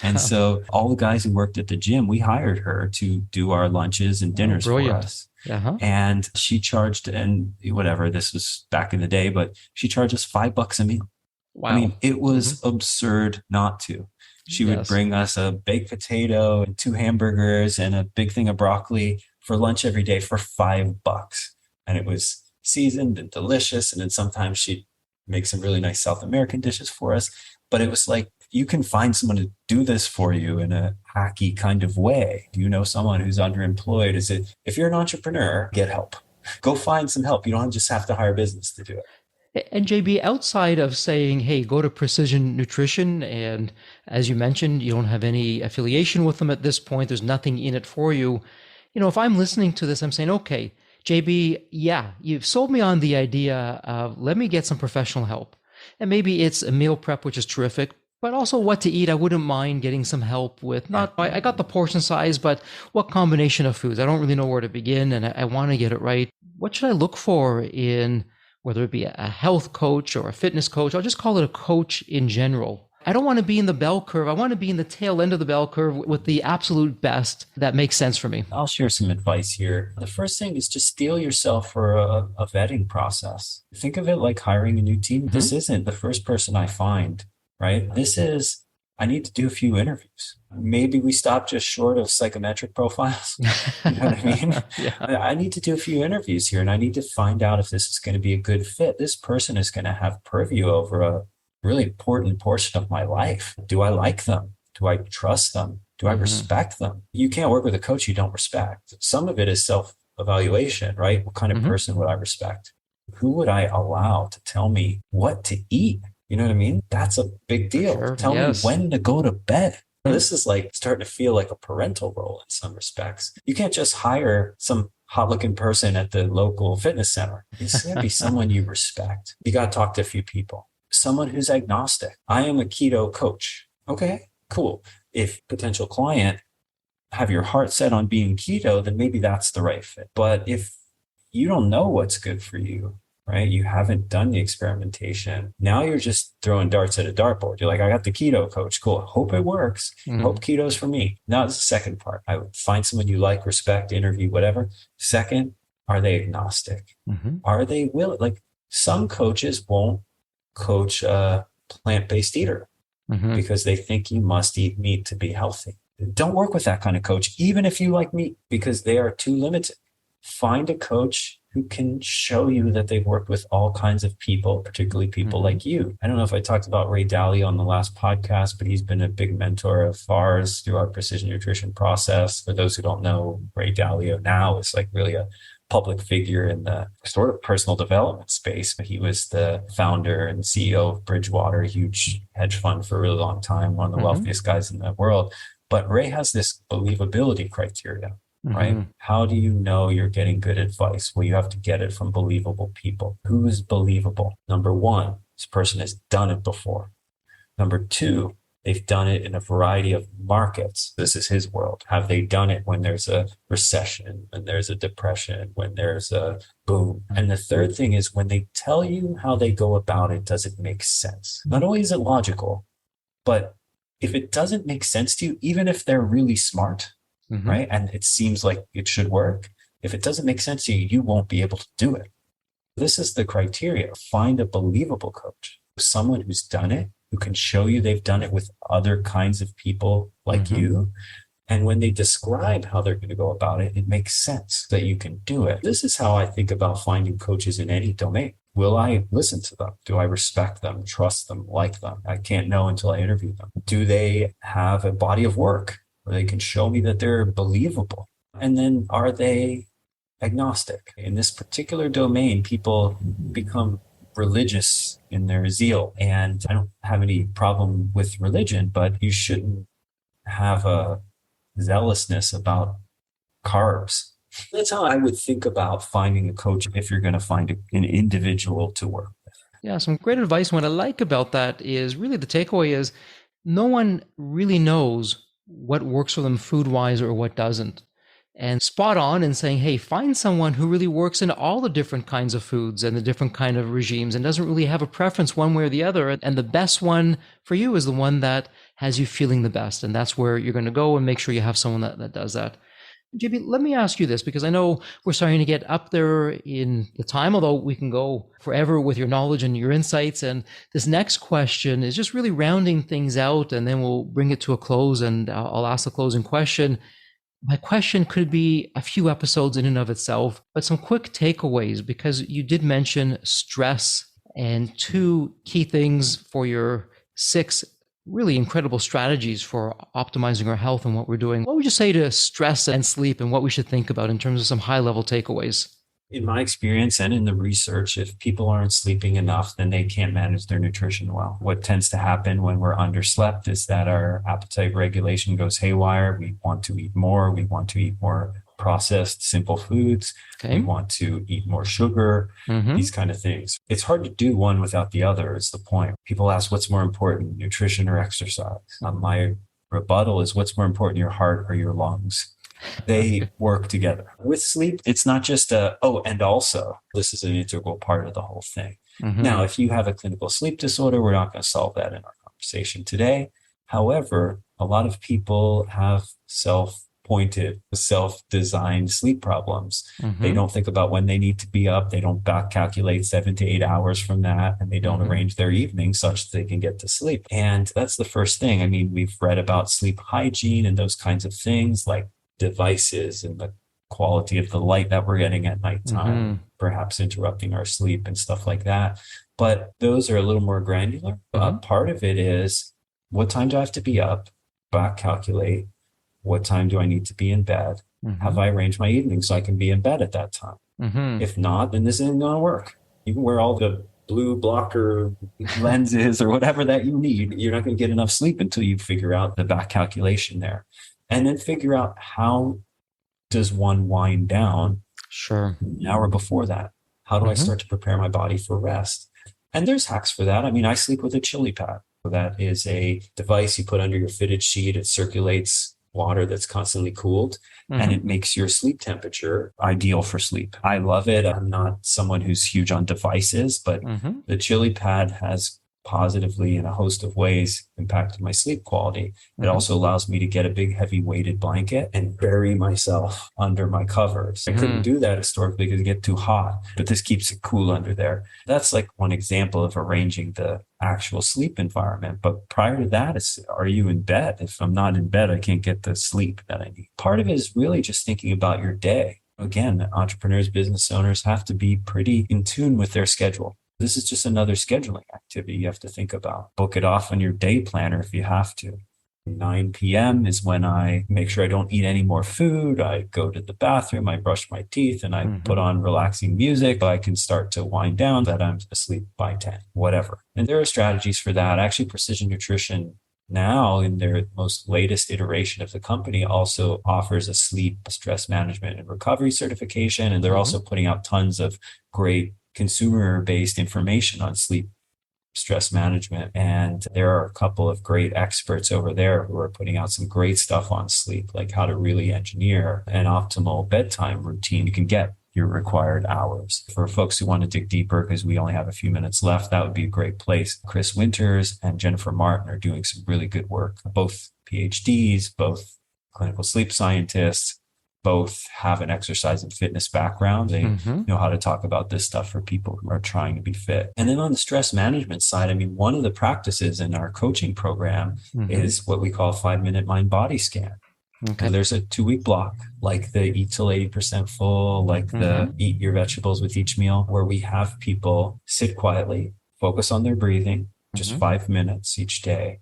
And so all the guys who worked at the gym, we hired her to do our lunches and dinners for us. And she charged, and whatever, this was back in the day, but she charged us $5 a meal. Wow. I mean, it was absurd not to. She would bring us a baked potato and 2 hamburgers and a big thing of broccoli for lunch every day for $5. And it was seasoned and delicious. And then sometimes she'd make some really nice South American dishes for us. But it was like, you can find someone to do this for you in a hacky kind of way. Do you know someone who's underemployed? If you're an entrepreneur, get help. Go find some help. You don't just have to hire business to do it. And JB, outside of saying, hey, go to Precision Nutrition, and as you mentioned, you don't have any affiliation with them at this point, there's nothing in it for you. You know, if I'm listening to this, I'm saying, okay, JB, yeah, you've sold me on the idea of let me get some professional help. And maybe it's a meal prep, which is terrific, but also what to eat. I wouldn't mind getting some help with, I got the portion size, but what combination of foods? I don't really know where to begin and I want to get it right. What should I look for in, whether it be a health coach or a fitness coach? I'll just call it a coach in general. I don't want to be in the bell curve. I want to be in the tail end of the bell curve with the absolute best that makes sense for me. I'll share some advice here. The first thing is just steel yourself for a vetting process. Think of it like hiring a new team. This isn't the first person I find, right? This is, I need to do a few interviews. Maybe we stop just short of psychometric profiles. You know what I mean? I need to do a few interviews here and I need to find out if this is going to be a good fit. This person is going to have purview over a really important portion of my life. Do I like them? Do I trust them? Do I respect them? You can't work with a coach you don't respect. Some of it is self-evaluation, right? What kind of person would I respect? Who would I allow to tell me what to eat? You know what I mean? That's a big deal. Sure. Tell me when to go to bed. This is like starting to feel like a parental role in some respects. You can't just hire some hot-looking person at the local fitness center. It's going to be someone you respect. You got to talk to a few people. Someone who's agnostic. I am a keto coach. Okay, cool. If potential client have your heart set on being keto, then maybe that's the right fit. But if you don't know what's good for you, right? You haven't done the experimentation. Now you're just throwing darts at a dartboard. You're like, I got the keto coach. Cool. Hope it works. Hope keto's for me. Now it's the second part. I would find someone you like, respect, interview, whatever. Second, are they agnostic? Are they willing? Like some coaches won't coach a plant-based eater because they think you must eat meat to be healthy. Don't work with that kind of coach, even if you like meat, because they are too limited. Find a coach who can show you that they've worked with all kinds of people, particularly people like you. I don't know if I talked about Ray Dalio on the last podcast, but he's been a big mentor of ours through our precision nutrition process. For those who don't know, Ray Dalio now is like really a public figure in the sort of personal development space. He was the founder and CEO of Bridgewater, a huge hedge fund for a really long time, one of the wealthiest guys in the world. But Ray has this believability criteria, right? How do you know you're getting good advice? Well, you have to get it from believable people. Who is believable? Number one, this person has done it before. Number two, they've done it in a variety of markets. This is his world. Have they done it when there's a recession, when there's a depression, when there's a boom? And the third thing is when they tell you how they go about it, does it make sense? Not only is it logical, but if it doesn't make sense to you, even if they're really smart, right? And it seems like it should work. If it doesn't make sense to you, you won't be able to do it. This is the criteria. Find a believable coach, someone who's done it, who can show you they've done it with other kinds of people like you. And when they describe how they're going to go about it, it makes sense that you can do it. This is how I think about finding coaches in any domain. Will I listen to them? Do I respect them, trust them, like them? I can't know until I interview them. Do they have a body of work where they can show me that they're believable? And then are they agnostic? In this particular domain, people become religious in their zeal. And I don't have any problem with religion, but you shouldn't have a zealousness about carbs. That's how I would think about finding a coach if you're going to find an individual to work with. Yeah, some great advice. What I like about that is really the takeaway is no one really knows what works for them food-wise or what doesn't. And spot on in saying, hey, find someone who really works in all the different kinds of foods and the different kind of regimes and doesn't really have a preference one way or the other. And the best one for you is the one that has you feeling the best. And that's where you're going to go and make sure you have someone that does that. JB, let me ask you this, because I know we're starting to get up there in the time, although we can go forever with your knowledge and your insights. And this next question is just really rounding things out, and then we'll bring it to a close and I'll ask the closing question. My question could be a few episodes in and of itself, but some quick takeaways, because you did mention stress and two key things for your 6 really incredible strategies for optimizing our health and what we're doing. What would you say to stress and sleep and what we should think about in terms of some high-level takeaways? In my experience and in the research, if people aren't sleeping enough, then they can't manage their nutrition well. What tends to happen when we're underslept is that our appetite regulation goes haywire. We want to eat more. We want to eat more processed, simple foods. Okay. We want to eat more sugar, these kind of things. It's hard to do one without the other is the point. People ask, what's more important, nutrition or exercise? My rebuttal is, what's more important, your heart or your lungs? They work together. With sleep, it's not just and also, this is an integral part of the whole thing. Now, if you have a clinical sleep disorder, we're not going to solve that in our conversation today. However, a lot of people have self-pointed, self-designed sleep problems. They don't think about when they need to be up. They don't back calculate 7 to 8 hours from that. And they don't arrange their evening such that they can get to sleep. And that's the first thing. I mean, we've read about sleep hygiene and those kinds of things like devices and the quality of the light that we're getting at nighttime, perhaps interrupting our sleep and stuff like that. But those are a little more granular. Part of it is, what time do I have to be up? Back calculate. What time do I need to be in bed? Have I arranged my evening so I can be in bed at that time? If not, then this isn't going to work. You can wear all the blue blocker lenses or whatever that you need. You're not going to get enough sleep until you figure out the back calculation there. And then figure out, how does one wind down an hour before that? How do I start to prepare my body for rest? And there's hacks for that. I mean, I sleep with a chili pad. That is a device you put under your fitted sheet. It circulates water that's constantly cooled, and it makes your sleep temperature ideal for sleep. I love it. I'm not someone who's huge on devices, but the chili pad has positively in a host of ways impacted my sleep quality. It also allows me to get a big heavy weighted blanket and bury myself under my covers. I couldn't do that historically because it get too hot, but this keeps it cool under there. That's like one example of arranging the actual sleep environment. But prior to that, are you in bed? If I'm not in bed, I can't get the sleep that I need. Part of it is really just thinking about your day. Again, entrepreneurs, business owners have to be pretty in tune with their schedule. This is just another scheduling activity you have to think about. Book it off on your day planner if you have to. 9 p.m. is when I make sure I don't eat any more food. I go to the bathroom, I brush my teeth, and I put on relaxing music. I can start to wind down that I'm asleep by 10, whatever. And there are strategies for that. Actually, Precision Nutrition now, in their most latest iteration of the company, also offers a sleep stress management and recovery certification. And they're also putting out tons of great consumer-based information on sleep stress management. And there are a couple of great experts over there who are putting out some great stuff on sleep, like how to really engineer an optimal bedtime routine. You can get your required hours. For folks who want to dig deeper, because we only have a few minutes left, that would be a great place. Chris Winters and Jennifer Martin are doing some really good work, both PhDs, both clinical sleep scientists, both have an exercise and fitness background. They know how to talk about this stuff for people who are trying to be fit. And then on the stress management side, I mean, one of the practices in our coaching program is what we call a 5-minute mind body scan. Okay. And there's a 2-week block, like the eat till 80% full, like the eat your vegetables with each meal, where we have people sit quietly, focus on their breathing, just 5 minutes each day.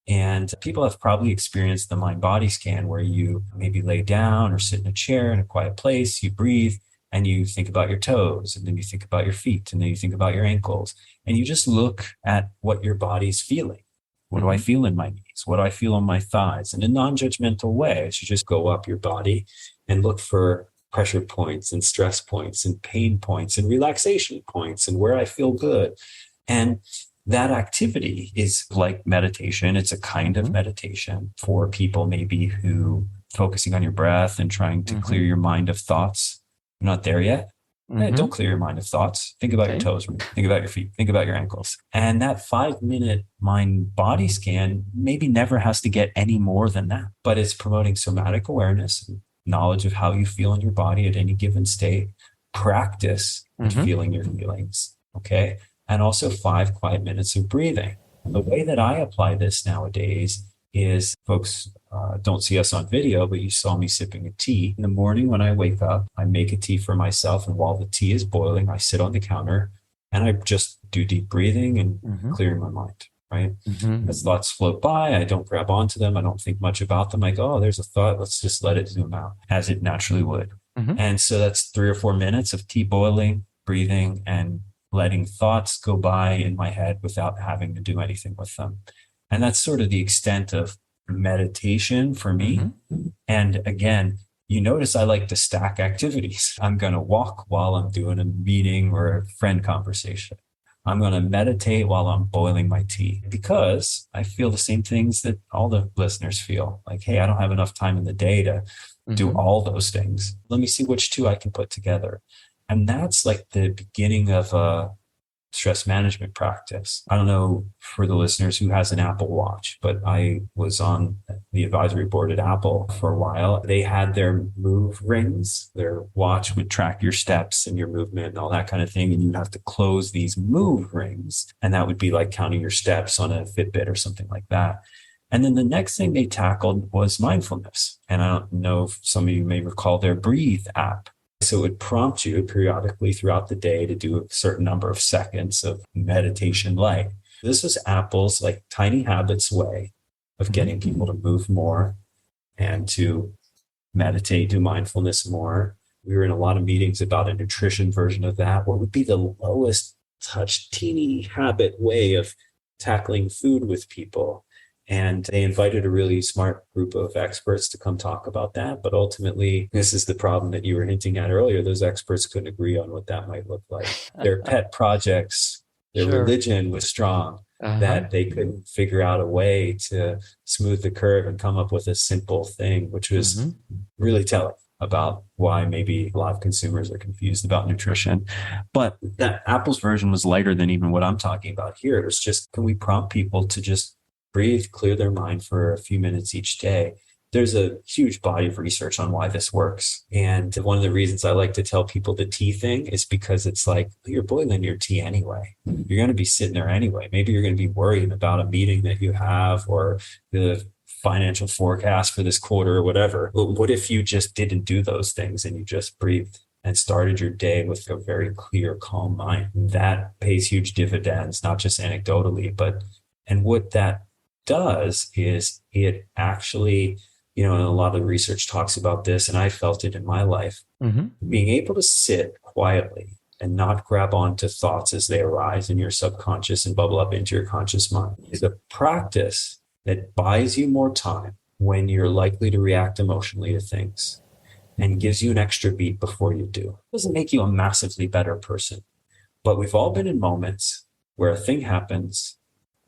And people have probably experienced the mind body scan where you maybe lay down or sit in a chair in a quiet place, you breathe, and you think about your toes, and then you think about your feet, and then you think about your ankles, and you just look at what your body's feeling. What do I feel in my knees? What do I feel on my thighs? In a non-judgmental way, as you just go up your body and look for pressure points and stress points and pain points and relaxation points and where I feel good. And that activity is like meditation. It's a kind of meditation for people maybe who focusing on your breath and trying to clear your mind of thoughts. You're not there yet. Don't clear your mind of thoughts. Think about your toes, think about your feet, think about your ankles. And that 5-minute mind body scan maybe never has to get any more than that, but it's promoting somatic awareness, knowledge of how you feel in your body at any given state, practice with feeling your feelings. Okay. And also 5 quiet minutes of breathing. And the way that I apply this nowadays is, folks don't see us on video, but you saw me sipping a tea. In the morning when I wake up, I make a tea for myself. And while the tea is boiling, I sit on the counter and I just do deep breathing and clear my mind, right? As thoughts float by, I don't grab onto them. I don't think much about them. I go, oh, there's a thought. Let's just let it zoom out as it naturally would. And so that's 3 or 4 minutes of tea boiling, breathing, and letting thoughts go by in my head without having to do anything with them. And that's sort of the extent of meditation for me. And again, you notice I like to stack activities. I'm going to walk while I'm doing a meeting or a friend conversation. I'm going to meditate while I'm boiling my tea, because I feel the same things that all the listeners feel. Like, hey, I don't have enough time in the day to do all those things. Let me see which 2 I can put together. And that's like the beginning of a stress management practice. I don't know for the listeners who has an Apple Watch, but I was on the advisory board at Apple for a while. They had their move rings. Their watch would track your steps and your movement and all that kind of thing. And you'd have to close these move rings. And that would be like counting your steps on a Fitbit or something like that. And then the next thing they tackled was mindfulness. And I don't know if some of you may recall their Breathe app. So it would prompt you periodically throughout the day to do a certain number of seconds of meditation light. This was Apple's like tiny habits way of getting people to move more and to meditate, do mindfulness more. We were in a lot of meetings about a nutrition version of that. What would be the lowest touch, teeny habit way of tackling food with people? And they invited a really smart group of experts to come talk about that. But ultimately, this is the problem that you were hinting at earlier. Those experts couldn't agree on what that might look like. Their pet projects, their religion was strong, that they couldn't figure out a way to smooth the curve and come up with a simple thing, which was really telling about why maybe a lot of consumers are confused about nutrition. But that Apple's version was lighter than even what I'm talking about here. It was just, can we prompt people to just breathe, clear their mind for a few minutes each day? There's a huge body of research on why this works. And one of the reasons I like to tell people the tea thing is because it's like, you're boiling your tea anyway. You're going to be sitting there anyway. Maybe you're going to be worrying about a meeting that you have or the financial forecast for this quarter or whatever. But what if you just didn't do those things and you just breathed and started your day with a very clear, calm mind? That pays huge dividends, not just anecdotally, but, and what that does is it actually, and a lot of the research talks about this, and I felt it in my life, being able to sit quietly and not grab onto thoughts as they arise in your subconscious and bubble up into your conscious mind is a practice that buys you more time when you're likely to react emotionally to things and gives you an extra beat before you do. It doesn't make you a massively better person, but we've all been in moments where a thing happens,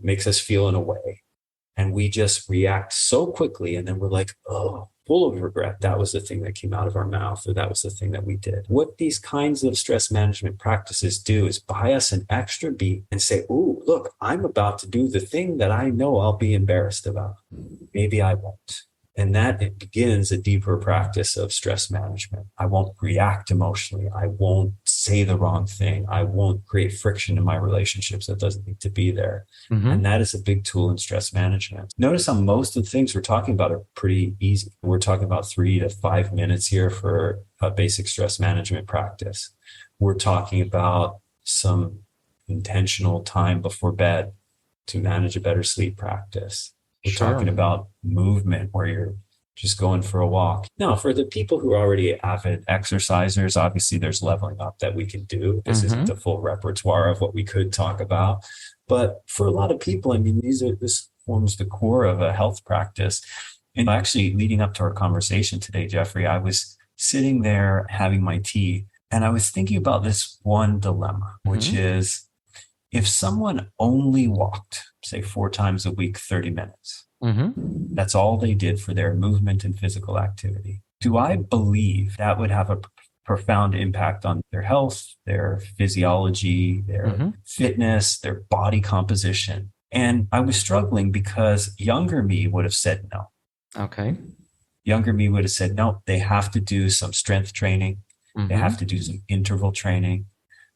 makes us feel in a way, and we just react so quickly, and then we're like, oh, full of regret. That was the thing that came out of our mouth, or that was the thing that we did. What these kinds of stress management practices do is buy us an extra beat and say, ooh, look, I'm about to do the thing that I know I'll be embarrassed about. Maybe I won't. And that it begins a deeper practice of stress management. I won't react emotionally. I won't say the wrong thing. I won't create friction in my relationships that doesn't need to be there. And that is a big tool in stress management. Notice how most of the things we're talking about are pretty easy. We're talking about 3 to 5 minutes here for a basic stress management practice. We're talking about some intentional time before bed to manage a better sleep practice. We're talking about movement where you're just going for a walk. Now, for the people who are already avid exercisers, obviously there's leveling up that we can do. This isn't the full repertoire of what we could talk about. But for a lot of people, I mean, this forms the core of a health practice. And actually, leading up to our conversation today, Jeffrey, I was sitting there having my tea, and I was thinking about this one dilemma, which is, if someone only walked, say 4 times a week, 30 minutes, that's all they did for their movement and physical activity. Do I believe that would have a profound impact on their health, their physiology, their fitness, their body composition? And I was struggling because younger me would have said no. Okay. Younger me would have said, no, they have to do some strength training. They have to do some interval training.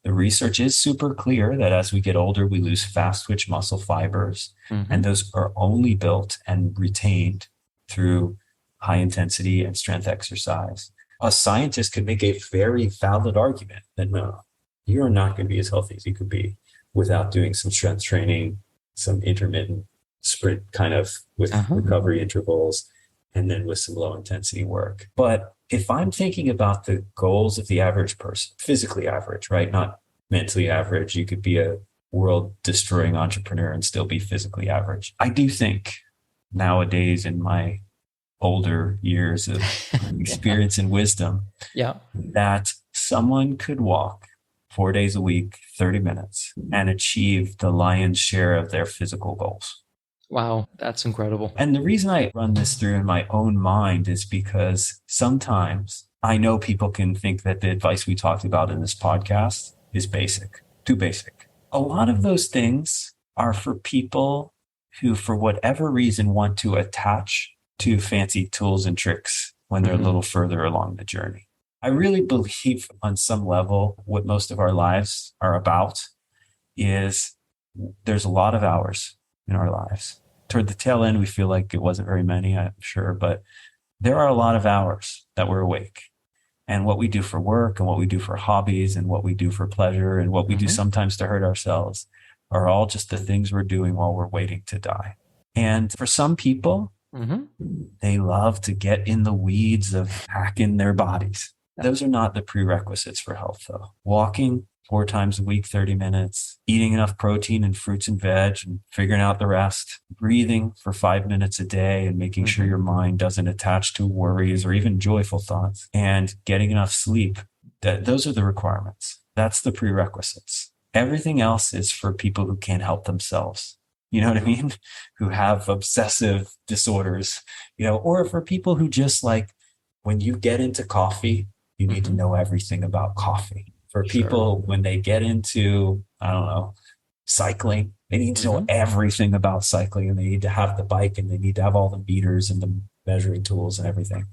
The research is super clear that as we get older, we lose fast twitch muscle fibers, and those are only built and retained through high intensity and strength exercise. A scientist could make a very valid argument that no, you're not going to be as healthy as you could be without doing some strength training, some intermittent sprint kind of with recovery intervals, and then with some low intensity work. But if I'm thinking about the goals of the average person, physically average, right? Not mentally average. You could be a world destroying entrepreneur and still be physically average. I do think nowadays, in my older years of experience and wisdom, that someone could walk 4 days a week, 30 minutes, and achieve the lion's share of their physical goals. Wow, that's incredible. And the reason I run this through in my own mind is because sometimes I know people can think that the advice we talked about in this podcast is basic, too basic. A lot of those things are for people who, for whatever reason, want to attach to fancy tools and tricks when they're a little further along the journey. I really believe on some level what most of our lives are about is there's a lot of hours in our lives. Toward the tail end, we feel like it wasn't very many, I'm sure, but there are a lot of hours that we're awake. And what we do for work and what we do for hobbies and what we do for pleasure and what we do sometimes to hurt ourselves are all just the things we're doing while we're waiting to die. And for some people, they love to get in the weeds of hacking their bodies. Those are not the prerequisites for health, though. Walking 4 times a week, 30 minutes, eating enough protein and fruits and veg and figuring out the rest, breathing for 5 minutes a day and making sure your mind doesn't attach to worries or even joyful thoughts, and getting enough sleep. Those are the requirements. That's the prerequisites. Everything else is for people who can't help themselves. You know what I mean? Who have obsessive disorders, or for people who just like, when you get into coffee, you need to know everything about coffee. For people, when they get into, cycling, they need to know everything about cycling, and they need to have the bike, and they need to have all the meters and the measuring tools and everything.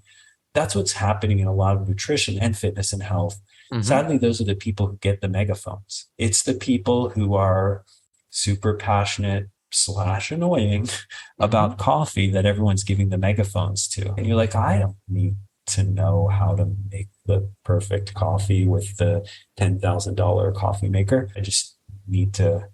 That's what's happening in a lot of nutrition and fitness and health. Sadly, those are the people who get the megaphones. It's the people who are super passionate / annoying about coffee that everyone's giving the megaphones to. And you're like, I don't need to know how to make the perfect coffee with the $10,000 coffee maker. I just need to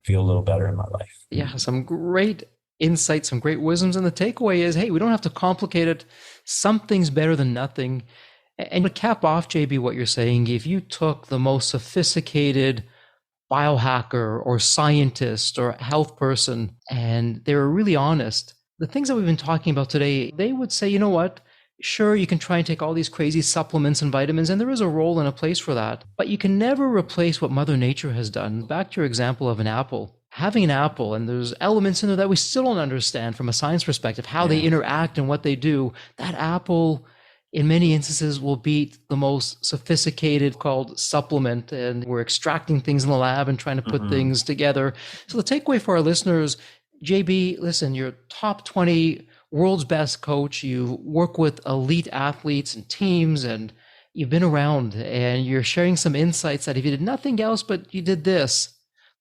feel a little better in my life. Yeah, some great insights, some great wisdoms. And the takeaway is, hey, we don't have to complicate it. Something's better than nothing. And to cap off, JB, what you're saying, if you took the most sophisticated biohacker or scientist or health person and they were really honest, the things that we've been talking about today, they would say, you know what? Sure, you can try and take all these crazy supplements and vitamins, and there is a role and a place for that, but you can never replace what Mother Nature has done. Back to your example of an apple. Having an apple, and there's elements in there that we still don't understand from a science perspective, how they interact and what they do. That apple, in many instances, will beat the most sophisticated called supplement, and we're extracting things in the lab and trying to put things together. So the takeaway for our listeners, JB, listen, you're top 20 world's best coach. You work with elite athletes and teams, and you've been around, and you're sharing some insights that if you did nothing else but you did this,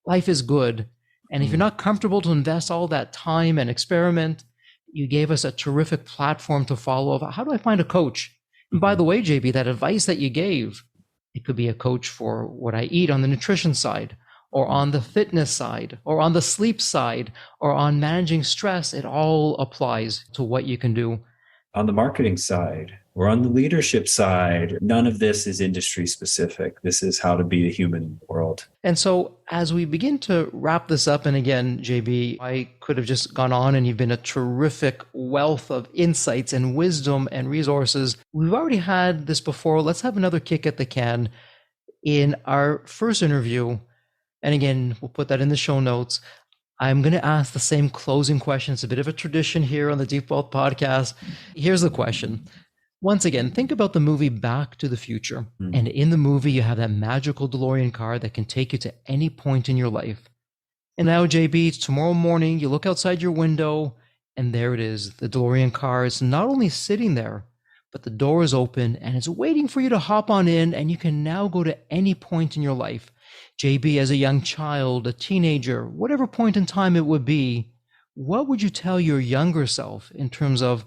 life is good. And if you're not comfortable to invest all that time and experiment, you gave us a terrific platform to follow. How do I find a coach? And by the way, JB, that advice that you gave, it could be a coach for what I eat on the nutrition side, or on the fitness side, or on the sleep side, or on managing stress. It all applies to what you can do. On the marketing side, or on the leadership side, none of this is industry specific. This is how to be a human in the world. And so as we begin to wrap this up, and again, JB, I could have just gone on, and you've been a terrific wealth of insights and wisdom and resources. We've already had this before. Let's have another kick at the can. In our first interview, and again, we'll put that in the show notes, I'm going to ask the same closing question. It's a bit of a tradition here on the Deep Wealth podcast. Here's the question. Once again, think about the movie Back to the Future. And in the movie, you have that magical DeLorean car that can take you to any point in your life. And now, JB, tomorrow morning, you look outside your window, and there it is. The DeLorean car is not only sitting there, but the door is open, and it's waiting for you to hop on in, and you can now go to any point in your life. JB, as a young child, a teenager, whatever point in time it would be, what would you tell your younger self in terms of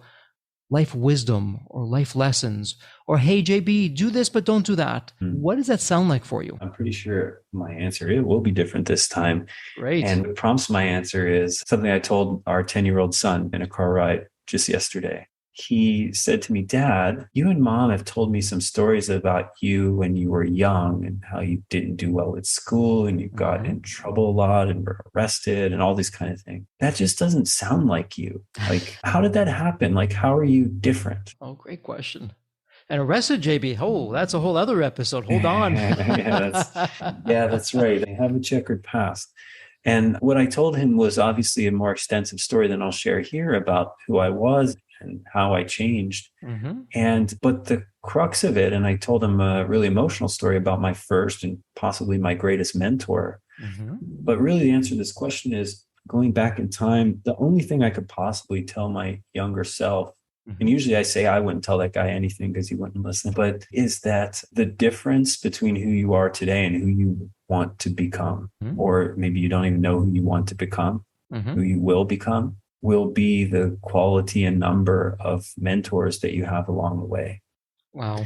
life wisdom or life lessons? Or, hey, JB, do this, but don't do that. What does that sound like for you? I'm pretty sure my answer, it will be different this time. Great. And what prompts my answer is something I told our 10-year-old son in a car ride just yesterday. He said to me, Dad, you and Mom have told me some stories about you when you were young and how you didn't do well at school and you got in trouble a lot and were arrested and all these kind of things. That just doesn't sound like you. Like, how did that happen? Like, how are you different? Oh, great question. And arrested, JB. Oh, that's a whole other episode. Hold on. That's right. I have a checkered past. And what I told him was obviously a more extensive story than I'll share here about who I was and how I changed. But the crux of it, and I told him a really emotional story about my first and possibly my greatest mentor. But really the answer to this question is, going back in time, the only thing I could possibly tell my younger self, and usually I say I wouldn't tell that guy anything because he wouldn't listen, but is that the difference between who you are today and who you want to become, or maybe you don't even know who you want to become, who you will become, will be the quality and number of mentors that you have along the way. Wow.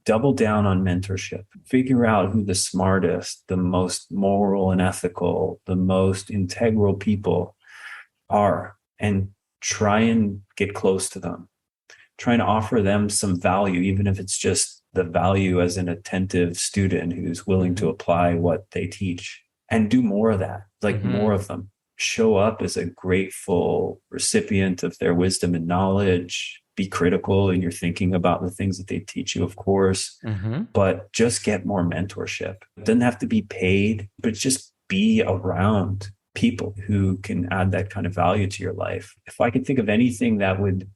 Double down on mentorship. Figure out who the smartest, the most moral and ethical, the most integral people are, and try and get close to them. Try and offer them some value, even if it's just the value as an attentive student who's willing to apply what they teach, and do more of that, like more of them. Show up as a grateful recipient of their wisdom and knowledge. Be critical in your thinking about the things that they teach you, of course, but just get more mentorship. It doesn't have to be paid, but just be around people who can add that kind of value to your life. If I could think of anything that would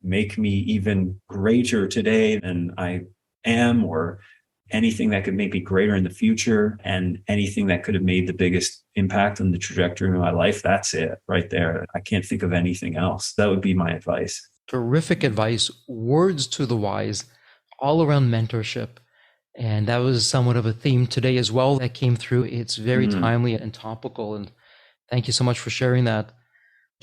make me even greater today than I am, or anything that could make me greater in the future, and anything that could have made the biggest impact on the trajectory of my life, that's it right there. I can't think of anything else. That would be my advice. Terrific advice. Words to the wise, all around mentorship. And that was somewhat of a theme today as well that came through. It's very timely and topical. And thank you so much for sharing that.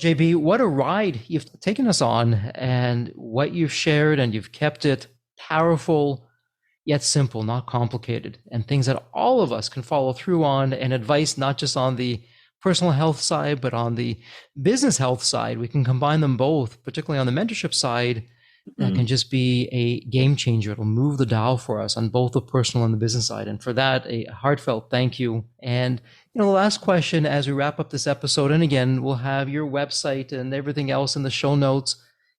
JB, what a ride you've taken us on, and what you've shared, and you've kept it powerful, yet simple, not complicated, and things that all of us can follow through on, and advice not just on the personal health side, but on the business health side, we can combine them both, particularly on the mentorship side. That can just be a game changer. It'll move the dial for us on both the personal and the business side. And for that, a heartfelt thank you. And, the last question as we wrap up this episode, and again, we'll have your website and everything else in the show notes.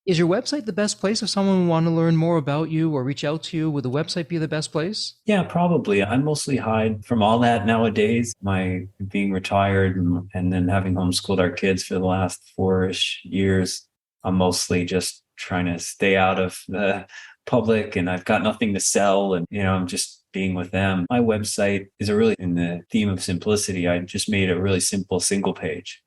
Is your website the best place if someone want to learn more about you or reach out to you? Would the website be the best place? Yeah, probably. I mostly hide from all that nowadays. My being retired and then having homeschooled our kids for the last 4-ish years, I'm mostly just trying to stay out of the public, and I've got nothing to sell, and I'm just being with them. My website is really in the theme of simplicity. I just made a really simple single page.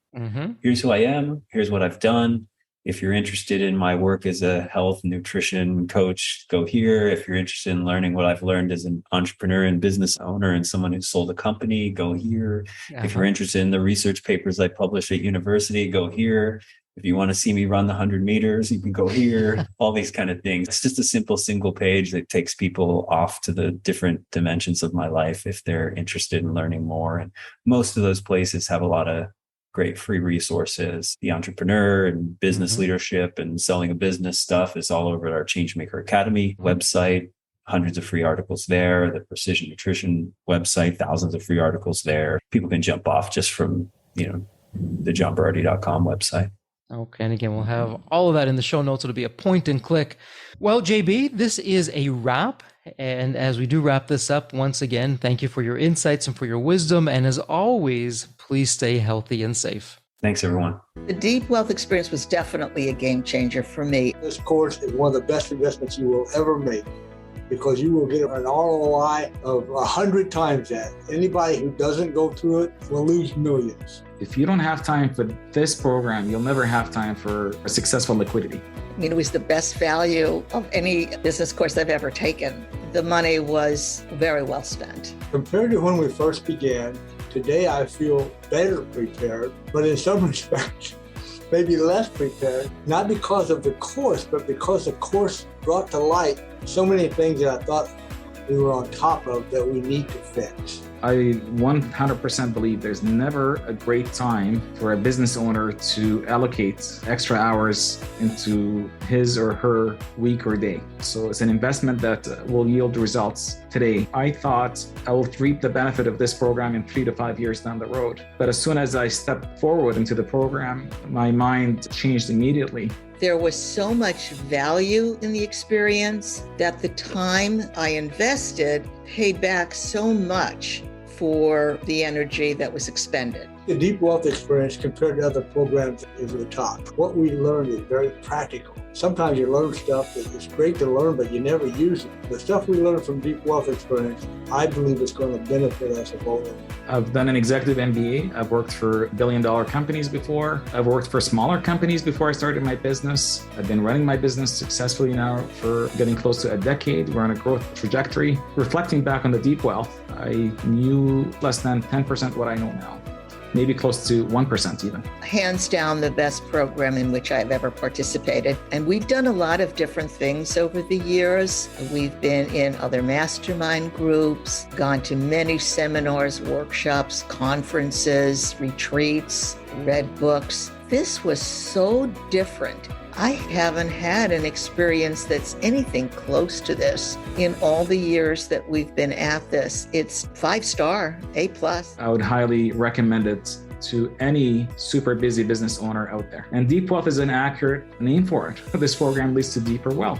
Here's who I am. Here's what I've done. If you're interested in my work as a health and nutrition coach, go here. If you're interested in learning what I've learned as an entrepreneur and business owner and someone who sold a company, go here. If you're interested in the research papers I publish at university, go here. If you want to see me run the 100 meters, you can go here, all these kind of things. It's just a simple single page that takes people off to the different dimensions of my life if they're interested in learning more. And most of those places have a lot of great free resources. The entrepreneur and business leadership and selling a business stuff is all over at our Changemaker Academy website. Hundreds of free articles there. The Precision Nutrition website, thousands of free articles there. People can jump off just from, the johnberardi.com website. Okay, and again, we'll have all of that in the show notes. It'll be a point and click. Well, JB, this is a wrap. And as we do wrap this up, once again, thank you for your insights and for your wisdom. And as always, please stay healthy and safe. Thanks, everyone. The Deep Wealth experience was definitely a game changer for me. This course is one of the best investments you will ever make, because you will get an ROI of 100 times that. Anybody who doesn't go through it will lose millions. If you don't have time for this program, you'll never have time for a successful liquidity. It was the best value of any business course I've ever taken. The money was very well spent. Compared to when we first began, today I feel better prepared, but in some respects, maybe less prepared, not because of the course, but because the course brought to light so many things that I thought we were on top of that we need to fix. I 100% believe there's never a great time for a business owner to allocate extra hours into his or her week or day. So it's an investment that will yield results today. I thought I will reap the benefit of this program in 3 to 5 years down the road. But as soon as I stepped forward into the program, my mind changed immediately. There was so much value in the experience that the time I invested paid back so much for the energy that was expended. The Deep Wealth experience compared to other programs is the top. What we learned is very practical. Sometimes you learn stuff that is great to learn, but you never use it. The stuff we learned from Deep Wealth experience, I believe is going to benefit us both. I've done an executive MBA. I've worked for billion-dollar companies before. I've worked for smaller companies before I started my business. I've been running my business successfully now for getting close to a decade. We're on a growth trajectory. Reflecting back on the Deep Wealth, I knew less than 10% what I know now. Maybe close to 1% even. Hands down the best program in which I've ever participated. And we've done a lot of different things over the years. We've been in other mastermind groups, gone to many seminars, workshops, conferences, retreats, read books. This was so different. I haven't had an experience that's anything close to this in all the years that we've been at this. It's 5-star, A+. I would highly recommend it to any super busy business owner out there. And Deep Wealth is an accurate name for it. This program leads to deeper wealth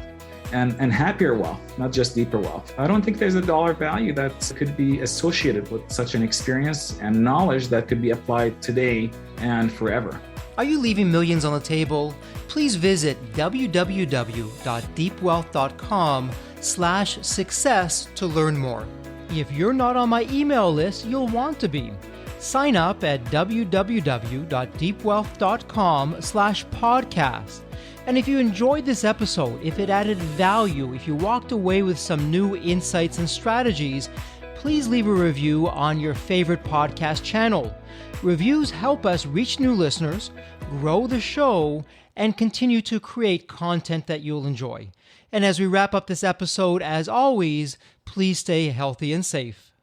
and happier wealth, not just deeper wealth. I don't think there's a dollar value that could be associated with such an experience and knowledge that could be applied today and forever. Are you leaving millions on the table? Please visit www.deepwealth.com/success to learn more. If you're not on my email list, you'll want to be. Sign up at www.deepwealth.com/podcast. And if you enjoyed this episode, if it added value, if you walked away with some new insights and strategies, please leave a review on your favorite podcast channel. Reviews help us reach new listeners, grow the show, and continue to create content that you'll enjoy. And as we wrap up this episode, as always, please stay healthy and safe.